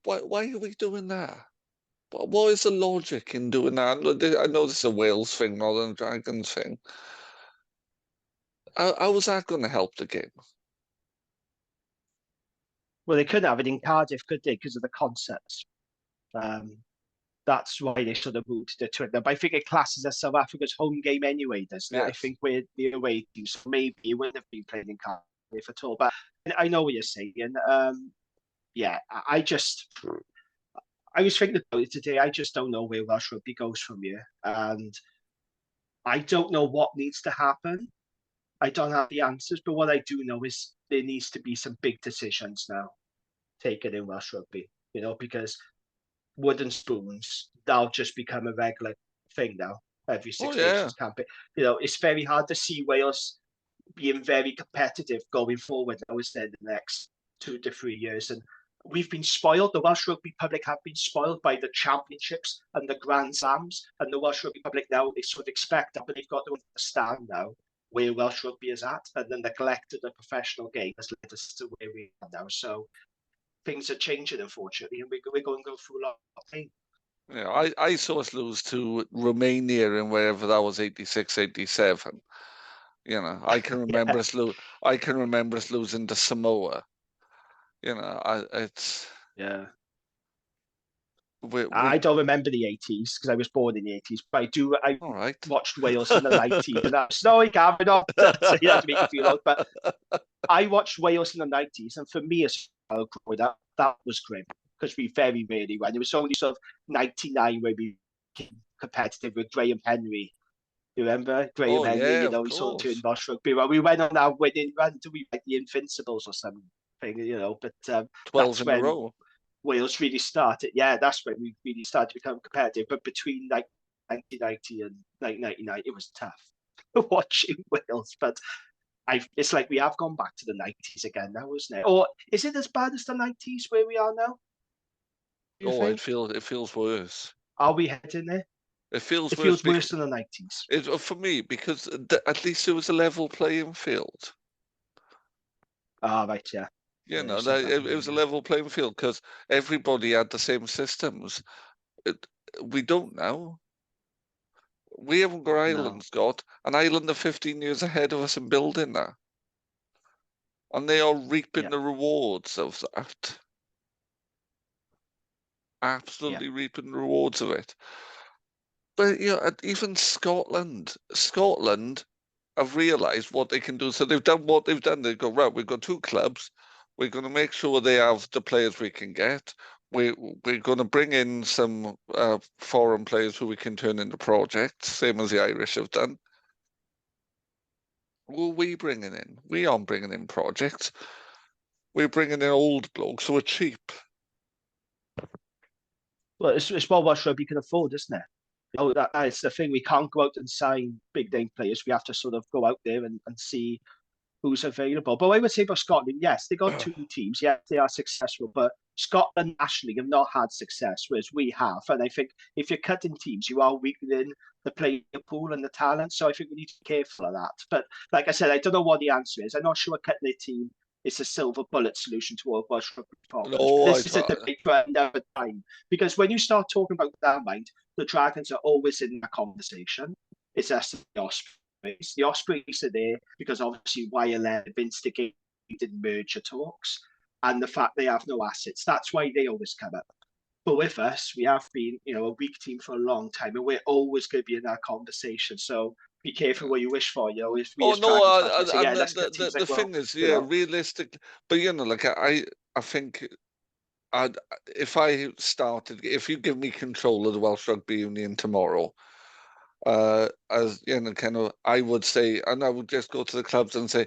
Why are we doing that? What is the logic in doing that? I know this is a Wales thing, not a Dragons thing. How was that going to help the game? Well, they couldn't have it in Cardiff, could they, because of the concerts. That's why they should have moved to Twickenham. But I think it classes as South Africa's home game anyway, doesn't it? Yes. I think we're the away team, so maybe it wouldn't have been played in Cardiff at all. But I know what you're saying. I was thinking about it today. I just don't know where Welsh rugby goes from here. And I don't know what needs to happen. I don't have the answers, but what I do know is there needs to be some big decisions now taken in Welsh rugby, because wooden spoons, that'll just become a regular thing now. Every Six Nations campaign. It's very hard to see Wales being very competitive going forward now, is there, the next 2 to 3 years. And we've been spoiled. The Welsh rugby public have been spoiled by the championships and the Grand Slams. And the Welsh rugby public now, they sort of expect that, but they've got to understand now where Welsh rugby is at, and the neglect of the professional game has led us to where we are now. So things are changing, unfortunately, and we're going to go through a lot of pain. Yeah, I saw us lose to Romania in wherever that was, 86, 87. I can remember us I can remember us losing to Samoa. It's I don't remember the 80s because I was born in the 80s, but I watched Wales in the 90s, and that's no, Gavin, not so you have to make me feel old, but I watched Wales in the 90s, and for me as well, growing up, that was grim because we very rarely won. It was only sort of 99 where we became competitive with Graham Henry. You remember Graham Henry? He sort of turned Welsh rugby. Well, we went on our winning run to be like the Invincibles or something, but 12 in a row. Wales really started. Yeah, that's when we really started to become competitive. But between like 1990 and 1999, it was tough watching Wales. But it's like we have gone back to the 90s again now, isn't it? Or is it as bad as the 90s where we are now? It feels worse. Are we heading there? It feels worse than the 90s. For me, because at least it was a level playing field. Right, yeah. It was a level playing field because everybody had the same systems. We don't now. We haven't got Ireland's got, and Ireland are 15 years ahead of us in building that. And they are reaping the rewards of that. Absolutely reaping the rewards of it. But even Scotland have realised what they can do. So they've done what they've done. They go, right, we've got 2 clubs. We're going to make sure they have the players we can get. We're going to bring in some foreign players who we can turn into projects, same as the Irish have done. Who are we bringing in? We aren't bringing in projects. We're bringing in old blokes who are cheap. Well, it's what Welsh rugby can afford, isn't it? That's the thing. We can't go out and sign big name players. We have to sort of go out there and see who's available. But I would say about Scotland, yes, they got 2 teams. Yes, they are successful, but Scotland nationally have not had success, whereas we have. And I think if you're cutting teams, you are weakening the player pool and the talent. So I think we need to be careful of that. But like I said, I don't know what the answer is. I'm not sure cutting their team is a silver bullet solution to all Welsh rugby problems. This is a debate for another time. Because when you start talking about that mind, the Dragons are always in that conversation. It's us, the Ospreys. The Ospreys are there because obviously YLM have instigated merger talks and the fact they have no assets. That's why they always come up. But with us, we have been, a weak team for a long time, and we're always going to be in that conversation. So be careful what you wish for. If we the thing is, realistic. But I think if you give me control of the Welsh Rugby Union tomorrow, I would say, and I would just go to the clubs and say,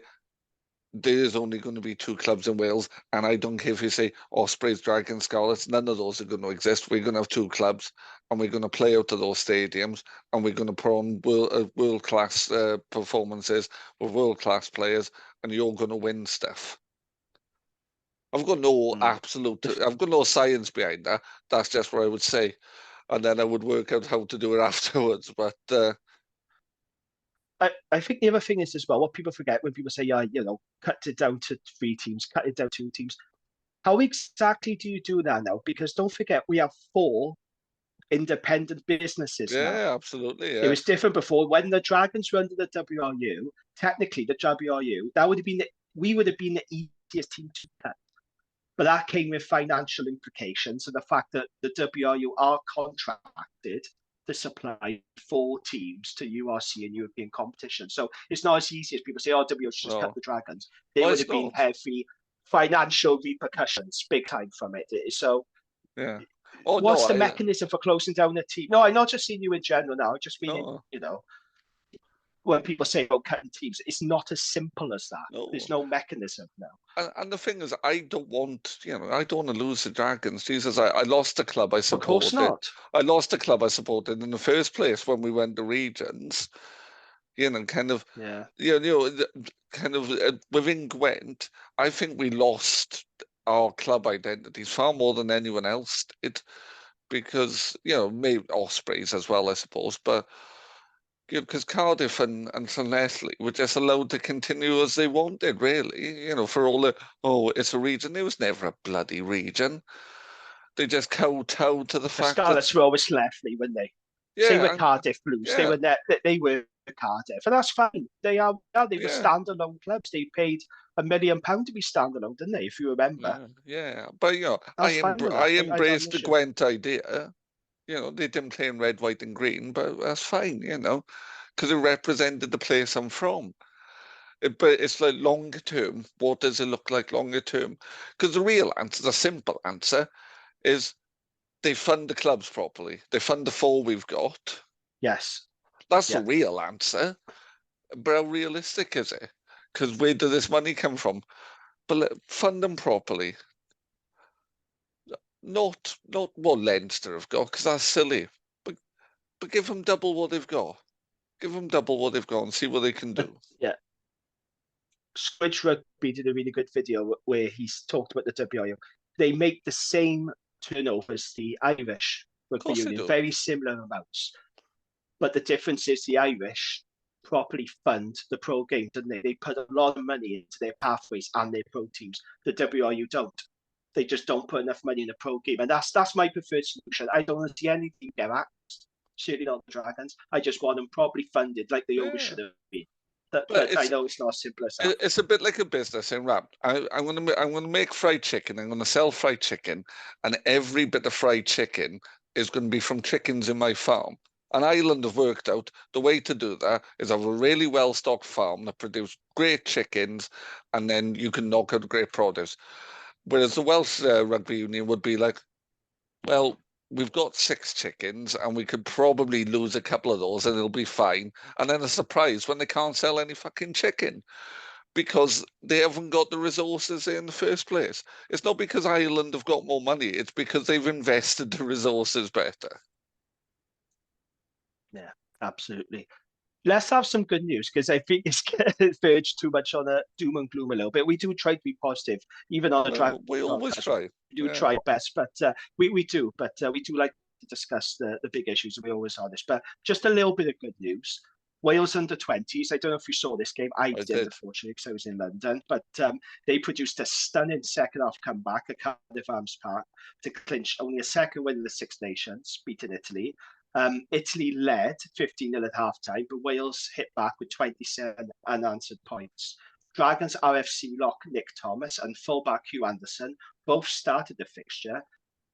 there is only going to be 2 clubs in Wales, and I don't care if you say Ospreys, Dragons, Scarlets, none of those are going to exist. We're going to have 2 clubs, and we're going to play out of those stadiums, and we're going to put on world-class performances with world-class players, and you're going to win stuff. I've got no I've got no science behind that. That's just what I would say. And then I would work out how to do it afterwards. But I think the other thing is as well, what people forget when people say, yeah, cut it down to 3 teams, cut it down to 2 teams. How exactly do you do that now? Because don't forget, we have 4 independent businesses now. yeah, absolutely. Yeah. It was different before. When the Dragons were under the WRU, technically the WRU, we would have been the easiest team to cut. But that came with financial implications, and the fact that the WRU are contracted to supply 4 teams to URC and European competition. So it's not as easy as people say, oh, WRU should just cut the Dragons. There would have been heavy financial repercussions, big time from it. So yeah. What's the mechanism for closing down a team? No, I'm not just seeing you in general now. I just mean, when people say about cutting teams, it's not as simple as that. No. There's no mechanism now. And the thing is, I don't want to lose the Dragons. Jesus, I lost the club I supported. Of course not. I lost the club I supported in the first place when we went to regions. Kind of within Gwent, I think we lost our club identities far more than anyone else did, because maybe Ospreys as well, I suppose, but because Cardiff and St Leslie were just allowed to continue as they wanted, really. For all it's a region. It was never a bloody region. They just kowtowed to the fact Scarlets were always Leslie, weren't they? Yeah, Same with Cardiff Blues. Yeah. They were Cardiff, and that's fine. They were standalone clubs. They paid £1 million to be standalone, didn't they? If you remember. Yeah. But I embraced the Gwent idea. They didn't play in red, white, and green, but that's fine. Because it represented the place I'm from. But it's like longer term. What does it look like longer term? Because the real answer, the simple answer, is they fund the clubs properly. They fund the 4 we've got. Yes. That's the real answer. But how realistic is it? Because where does this money come from? But fund them properly. Not what Leinster have got, because that's silly. But give them double what they've got. Give them double what they've got and see what they can do. Yeah. Squidge Rugby did a really good video where he's talked about the WRU. They make the same turnover as the Irish Rugby Union, very similar amounts. But the difference is the Irish properly fund the pro game, don't they? They put a lot of money into their pathways and their pro teams. The WRU don't. They just don't put enough money in the pro game. And that's my preferred solution. I don't want to see anything get axed. Certainly not the Dragons. I just want them properly funded like they always should have been. But I know it's not as simple as that. It's a bit like a business in rap. I'm gonna make fried chicken. I'm gonna sell fried chicken, and every bit of fried chicken is going to be from chickens in my farm. And Ireland have worked out the way to do that is have a really well-stocked farm that produce great chickens, and then you can knock out great produce. Whereas the Welsh Rugby Union would be like, well, we've got 6 chickens and we could probably lose a couple of those and it'll be fine. And then a surprise when they can't sell any fucking chicken because they haven't got the resources in the first place. It's not because Ireland have got more money. It's because they've invested the resources better. Yeah, absolutely. Let's have some good news, because I think it's verged too much on a doom and gloom a little bit. We do try to be positive, even on a drive. We always try. We do try best, but we do like to discuss the big issues, and we always are this. But just a little bit of good news. Wales under-20s. I don't know if you saw this game. I did, unfortunately, because I was in London. But they produced a stunning second-half comeback at Cardiff Arms Park to clinch only a second win in the Six Nations, beating Italy. Italy led 15-0 at halftime, but Wales hit back with 27 unanswered points. Dragons RFC lock Nick Thomas and fullback Hugh Anderson both started the fixture,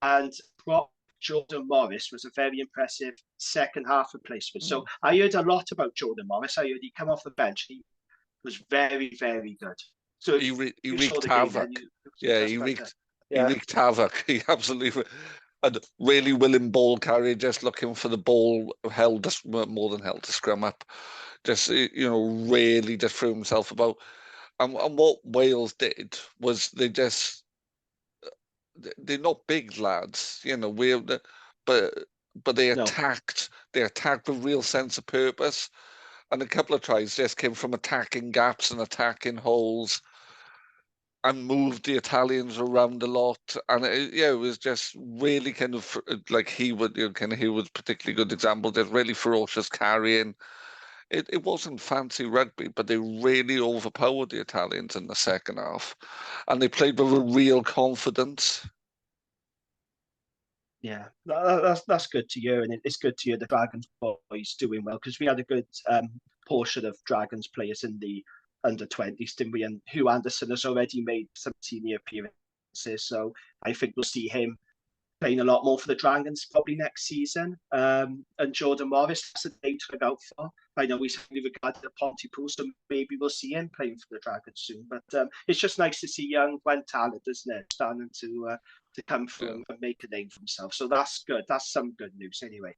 and prop Jordan Morris was a very impressive second half replacement. So I heard a lot about Jordan Morris. I heard he come off the bench. He was very, very good. So he wreaked havoc. He wreaked havoc. He absolutely. And really willing ball carrier, just looking for the ball, more than held to scrum up. Just, really just threw himself about. And what Wales did was they're not big lads, but they No. attacked. They attacked with real sense of purpose, and a couple of tries just came from attacking gaps and attacking holes, and moved the Italians around a lot. And it was just really kind of like he was a particularly good example. Just really ferocious carrying. It wasn't fancy rugby, but they really overpowered the Italians in the second half, and they played with a real confidence. Yeah, that's good to hear, and it's good to hear the Dragons boys doing well, because we had a good portion of Dragons players in the under-20s, didn't we? And Hugh Anderson has already made some senior appearances, so I think we'll see him playing a lot more for the Dragons probably next season. And Jordan Morris, that's a name to look out for. I know he's highly regarded at Pontypool, so maybe we'll see him playing for the Dragons soon. But it's just nice to see young Gwen talent, isn't it, starting to come through and make a name for himself. So that's good. That's some good news anyway.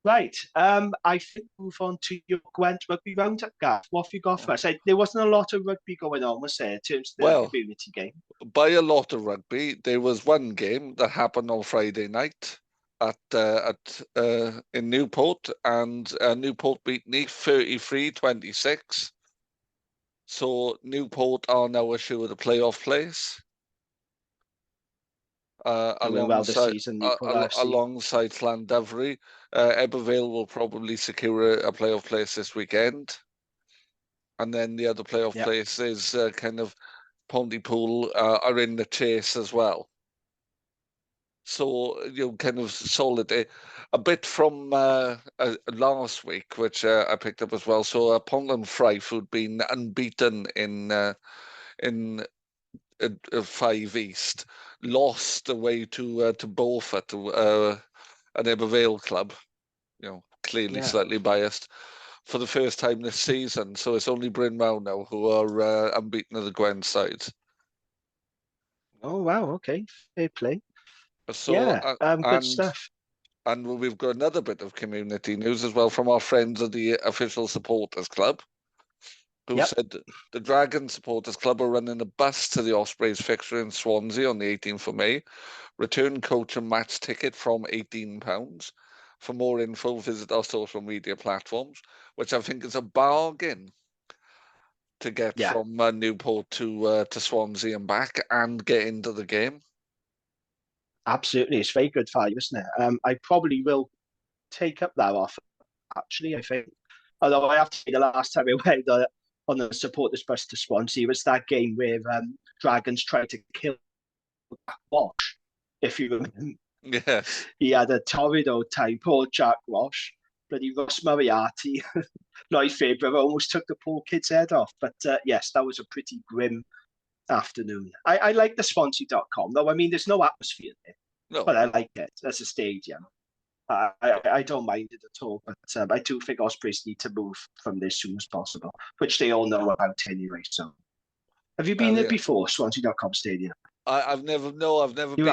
Right. I think we'll move on to your Gwent rugby roundup, Gav. What have you got for us? There wasn't a lot of rugby going on, was there, in terms of the community game? By a lot of rugby, there was one game that happened on Friday night in Newport, and Newport beat Neath 33-26. So Newport are now assured a playoff place. Alongside Llandudno. Ebervale will probably secure a playoff place this weekend. And then the other playoff place is kind of Pontypool are in the chase as well. So, kind of solid. A bit from last week, which I picked up as well. So Pontland Fife, who'd been unbeaten in 5 East, lost away to Beaufort, an Ebervale club, clearly slightly biased, for the first time this season. So it's only Bryn Mawr now who are unbeaten at the Gwen side. Oh, wow. Okay. Fair play. So, good stuff. And we've got another bit of community news as well from our friends of the Official Supporters Club, who said the Dragon Supporters Club are running a bus to the Ospreys fixture in Swansea on the 18th of May. Return coach and match ticket from £18. For more info, visit our social media platforms, which I think is a bargain to get from Newport to Swansea and back and get into the game. Absolutely. It's very good value, isn't it? I probably will take up that offer, actually, I think. Although I have to say, the last time I went on the supporters bus to Swansea was that game where Dragons tried to kill Jack Walsh, if you remember. Yes. He had a torrid old time, poor Jack Walsh. Bloody Ross Moriarty, Lloyd Faber almost took the poor kid's head off. But yes, that was a pretty grim afternoon. I like the Swansea.com, though. I mean, there's no atmosphere there. No. But I like it as a stadium. I don't mind it at all, but I do think Ospreys need to move from there as soon as possible, which they all know about anyway. So, have you been there before, Swansea.com Stadium? I've never been.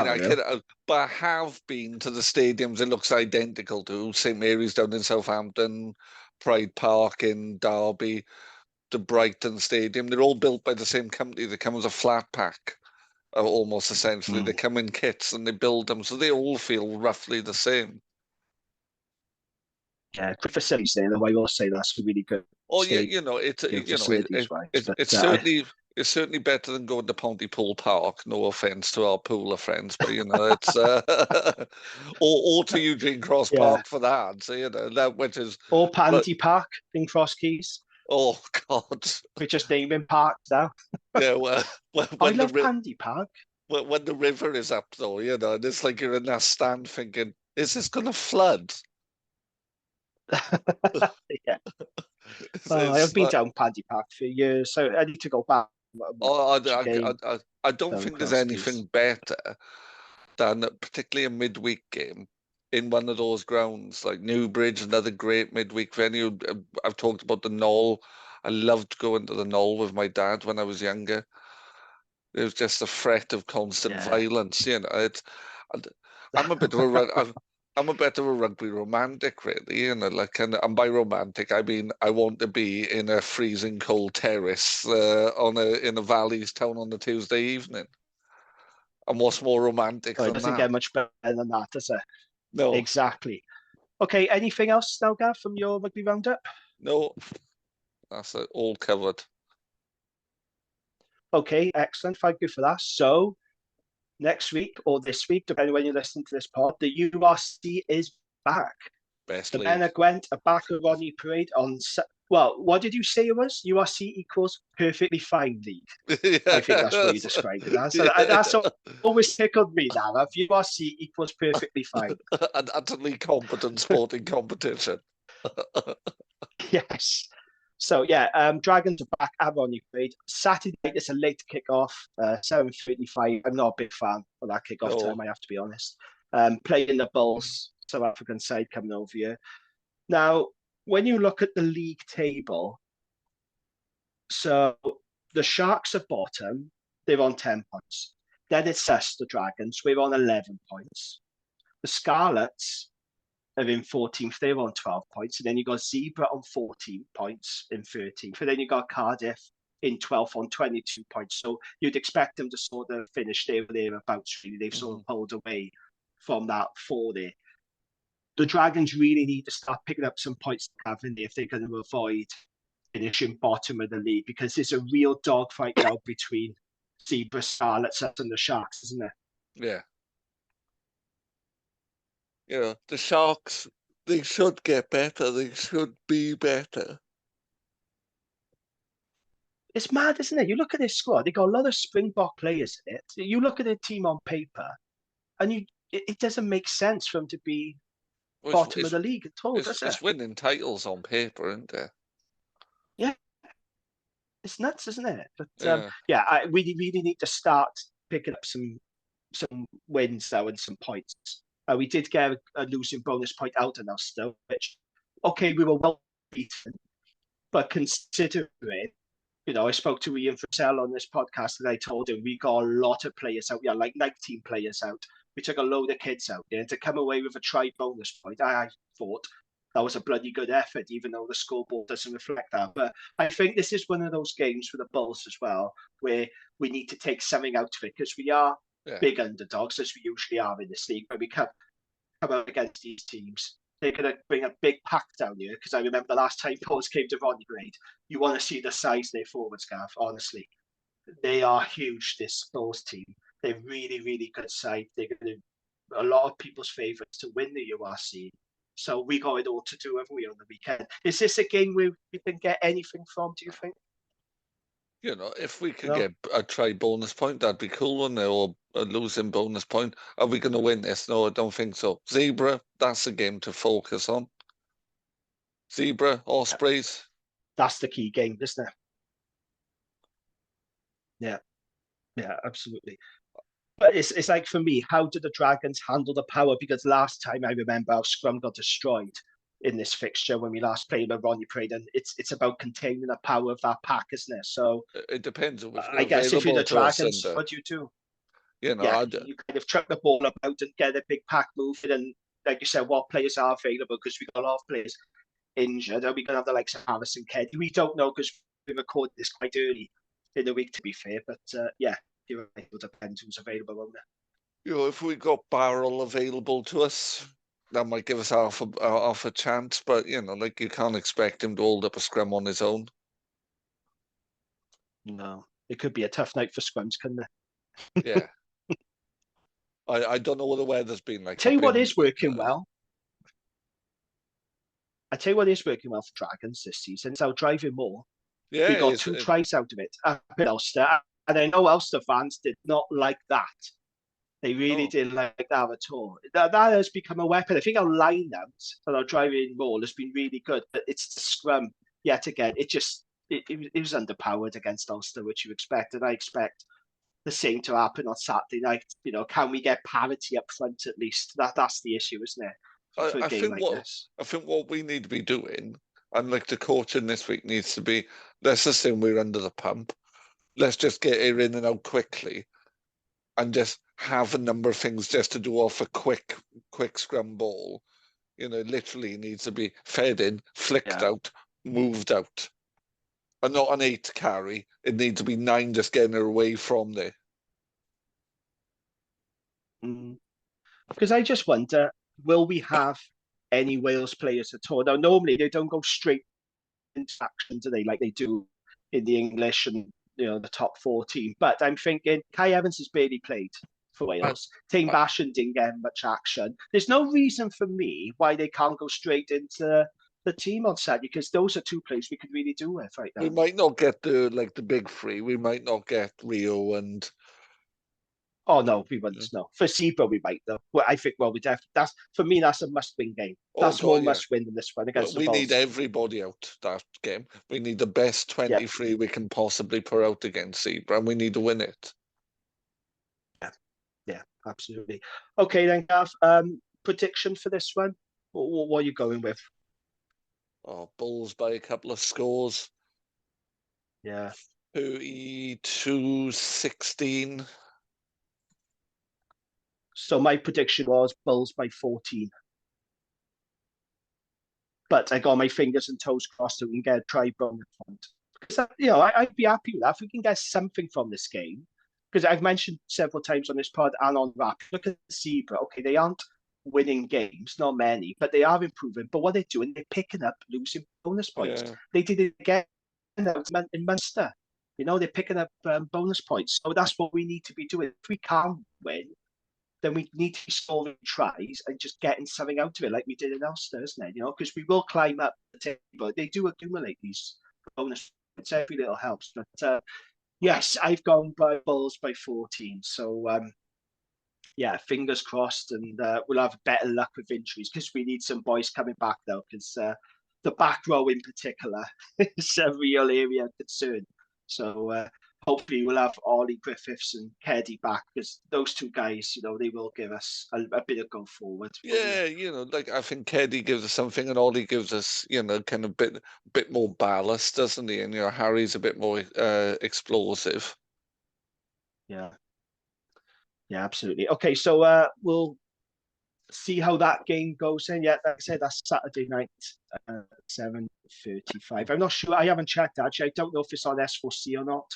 But I have been to the stadiums. It looks identical to St Mary's down in Southampton, Pride Park in Derby, the Brighton Stadium. They're all built by the same company. They come as a flat pack, almost essentially. They come in kits and they build them, so they all feel roughly the same. Yeah, good facilities there. Though I will say that's a really good. Oh yeah, it's certainly better than going to Pontypool Park. No offense to our pooler friends, but it's or to Eugene Cross Park for that. So that which is or Pandy Park in Cross Keys. Oh God, we're just naming parks now. Yeah, well I love Pandy Park. When the river is up, though, and it's like you're in that stand thinking, is this going to flood? Yeah. I've been down Paddy Park for years, so I need to go back. I don't think there's anything better than particularly a midweek game in one of those grounds like Newbridge, another great midweek venue. I've talked about the Knoll. I loved going to the Knoll with my dad when I was younger. It was just a threat of constant violence. I'm a bit of a I'm a bit of a rugby romantic, really, you know. Like, and by romantic, I mean I want to be in a freezing cold terrace in a Valley's town on a Tuesday evening. And what's more romantic Well, it than doesn't that? get much better than that, does it? No, Exactly. Okay, anything else now, Gav, from your rugby roundup? no, that's it, all covered. Okay, excellent. Thank you for that. So next week or this week, depending when you listen to this pod, the URC is back. Best The league. men are Gwent are back at Rodney Parade on. Well, what did you say it was? URC equals perfectly fine league. I think that's what you described it as. Yeah. That's always tickled me now. If URC equals perfectly fine. An utterly competent sporting competition. Yes. So yeah, Dragons are back at Rodney Parade. Saturday night it's a late kickoff, 7:35. I'm not a big fan of that kickoff time, I have to be honest. Playing the Bulls, South African side coming over here. Now, when you look at the league table, so the Sharks are bottom, they're on 10 points. Then it's us, the Dragons, we're on 11 points. The Scarlets are in 14th, they're on 12 points. And then you got Zebra on 14 points in 13th. And then you got Cardiff in 12th on 22 points. So you'd expect them to sort of finish there or thereabouts, really. They've sort of pulled away from that four there. The Dragons really need to start picking up some points, haven't they, if they're going to avoid finishing bottom of the league, because there's a real dogfight now between Zebra, Scarlets, and the Sharks, isn't there? Yeah. You know, the Sharks, they should get better. They should be better. It's mad, isn't it? You look at their squad, they got a lot of Springbok players in it. You look at their team on paper, and it doesn't make sense for them to be bottom of the league at all, does it? It's winning titles on paper, isn't it? Yeah. It's nuts, isn't it? But we really need to start picking up some wins now and some points. We did get a losing bonus point out in Ulster, which, okay, we were well beaten, but considering, you know, I spoke to Ian Frisell on this podcast and I told him we got a lot of players out, like 19 players out. We took a load of kids out there, and to come away with a try bonus point, I thought that was a bloody good effort, even though the scoreboard doesn't reflect that. But I think this is one of those games for the Bulls as well, where we need to take something out of it, because we are big underdogs, as we usually are in this league. When we come out against these teams, they're going to bring a big pack down here, because I remember the last time Bulls came to Rodney Parade, you want to see the size of their forwards, Gav, honestly. They are huge, this Bulls team. They're really, really good side. They're going to a lot of people's favourites to win the URC. So we got it all to do, haven't we, on the weekend? Is this a game where we can get anything from, do you think? You know, if we could get a try bonus point, that'd be cool, wouldn't it? Or a losing bonus point. Are we going to win this? No, I don't think so. Zebra, that's the game to focus on. Zebra, Ospreys. That's the key game, isn't it? Yeah, absolutely. But it's like, for me, how did the Dragons handle the power? Because last time I remember our scrum got destroyed in this fixture when we last played with Rodney Parade, and it's about containing the power of that pack, isn't it? So it depends on I guess if you're the Dragons, what do you do? You know, you kind of chuck the ball about and get a big pack moving, and like you said, what players are available, because we got a lot of players injured. Are we going to have the likes of Harrison Keddy? We don't know, because we recorded this quite early in the week, to be fair. But you're right, it'll depend who's available, won't it? You know, if we got Barrel available to us, that might give us half a chance. But you know, like, you can't expect him to hold up a scrum on his own. No, it could be a tough night for scrums, couldn't it? Yeah. I don't know what the weather's been like. Tell you what is working well. I tell you what is working well for Dragons this season. It's our driving more. Yeah, we got 2 tries out of it up at Ulster, and I know Ulster fans did not like that. They really didn't like that at all. That has become a weapon. I think our line-out for our driving ball has been really good, but it's the scrum yet again. It was underpowered against Ulster, which you expect, and I expect the same to happen on Saturday night. You know, can we get parity up front at least? That's the issue, isn't it? For a game like this. I think what we need to be doing, and like the coaching this week needs to be, let's assume we're under the pump. Let's just get her in and out quickly, and just have a number of things just to do off a quick scrum ball. You know, it literally needs to be fed in, flicked out, moved out. And not an 8 carry. It needs to be 9 just getting her away from there. Because I just wonder, will we have any Wales players at all? Now, normally they don't go straight into action, do they, like they do in the English and, you know, the top 14. But I'm thinking Kai Evans has barely played for Wales. Tame Bashan didn't get much action. There's no reason for me why they can't go straight into the team on Saturday, because those are 2 players we could really do with right now. We might not get the big 3. We might not get Rio and. Oh no, we wouldn't. No, for Zebra we might though. Well, I think we definitely. That's for me. That's a must-win game. That's more must-win than this one against the Bulls. We need everybody out that game. We need the best 23 we can possibly put out against Zebra, and we need to win it. Yeah, absolutely. Okay, then, Gav. Prediction for this one. What are you going with? Oh, Bulls by a couple of scores. Yeah. 32-16. So my prediction was Bulls by 14. But I got my fingers and toes crossed that we can get a try-bonus point. You know, I'd be happy with that if we can get something from this game. Because I've mentioned several times on this pod and on Rap, look at Zebra. Okay, they aren't winning games, not many, but they are improving. But what they're doing, they're picking up losing bonus points. Yeah. They did it again in Munster. You know, they're picking up bonus points. So that's what we need to be doing. If we can win, then we need to be scoring tries and just getting something out of it like we did in Ulster, isn't it? You know, because we will climb up the table. They do accumulate these bonus points. Every little helps. But yes, I've gone by Bulls by 14. So, yeah, fingers crossed. And we'll have better luck with injuries because we need some boys coming back, though, because the back row in particular is a real area of concern. So, hopefully we'll have Ollie Griffiths and Keddy back because those 2 guys, you know, they will give us a bit of go forward. Yeah, you know, like I think Keddy gives us something and Ollie gives us, you know, kind of bit more ballast, doesn't he? And, you know, Harry's a bit more explosive. Yeah. Yeah, absolutely. Okay, so we'll see how that game goes then. Yeah, like I said, that's Saturday night, 7:35. I'm not sure. I haven't checked, actually. I don't know if it's on S4C or not.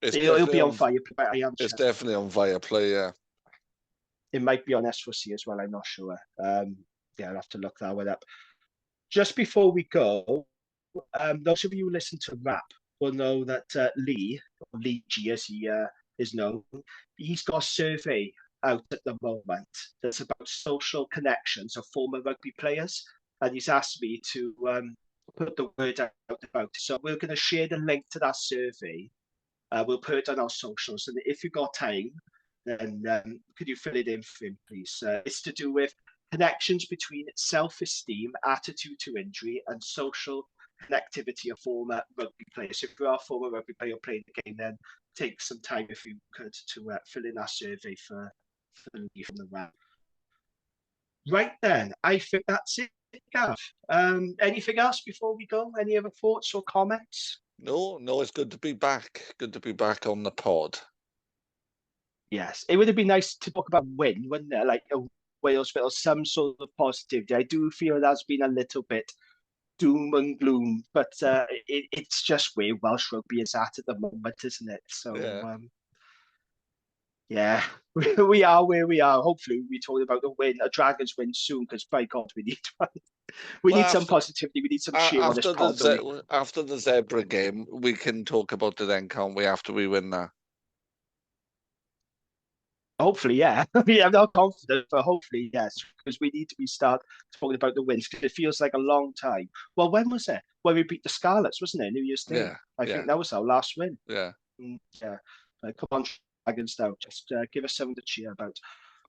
It'll be on Viaplay. It's definitely on Viaplay, yeah. It might be on S4C as well, I'm not sure. Yeah, I'll have to look that one up. Just before we go, those of you who listen to Rap will know that Lee G as he is known, he's got a survey out at the moment that's about social connections of former rugby players, and he's asked me to put the word out about it. So we're going to share the link to that survey. We'll put it on our socials, and if you've got time, then could you fill it in for him, please? It's to do with connections between self-esteem, attitude to injury, and social connectivity of former rugby players. If you are a former rugby player playing the game, then take some time, if you could, to fill in that survey for Lee from the Rap. Right then, I think that's it, Gav. Anything else before we go? Any other thoughts or comments? No, it's good to be back. Good to be back on the pod. Yes, it would have been nice to talk about win, wouldn't it? Like Wales, some sort of positivity. I do feel that's been a little bit doom and gloom, but it's just where Welsh rugby is at the moment, isn't it? So, yeah, we are where we are. Hopefully, we talk about the win, a Dragons win soon, because by God, we need one. We need some positivity. We need some cheer on this pod. After the Zebra game, we can talk about it then, can't we? After we win that. Hopefully, yeah. I'm not confident, but hopefully, yes, because we need to start talking about the wins, because it feels like a long time. Well, when was it? When we beat the Scarlets, wasn't it? New Year's Day. Yeah, I think that was our last win. Yeah. Yeah. Come on, Dragons, now. Just give us something to cheer about.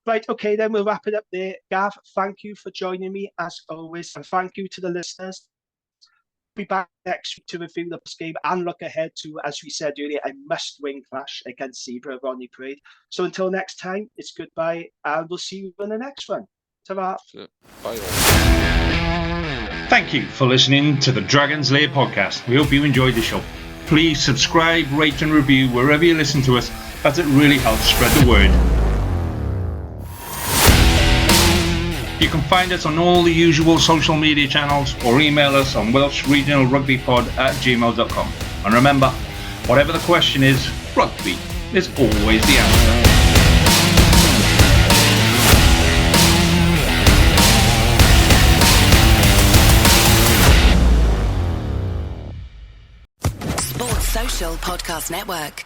Right, okay, then we'll wrap it up there. Gav, thank you for joining me, as always, and thank you to the listeners. Be back next week to review the post game and look ahead to, as we said earlier, a must-win clash against Zebra, Rodney Parade. So until next time, it's goodbye, and we'll see you in the next one. Ta-ra. Bye. Thank you for listening to the Dragons Lair podcast. We hope you enjoyed the show. Please subscribe, rate and review wherever you listen to us, as it really helps spread the word. You can find us on all the usual social media channels or email us on welshregionalrugbypod@gmail.com. And remember, whatever the question is, rugby is always the answer. Sports Social Podcast Network.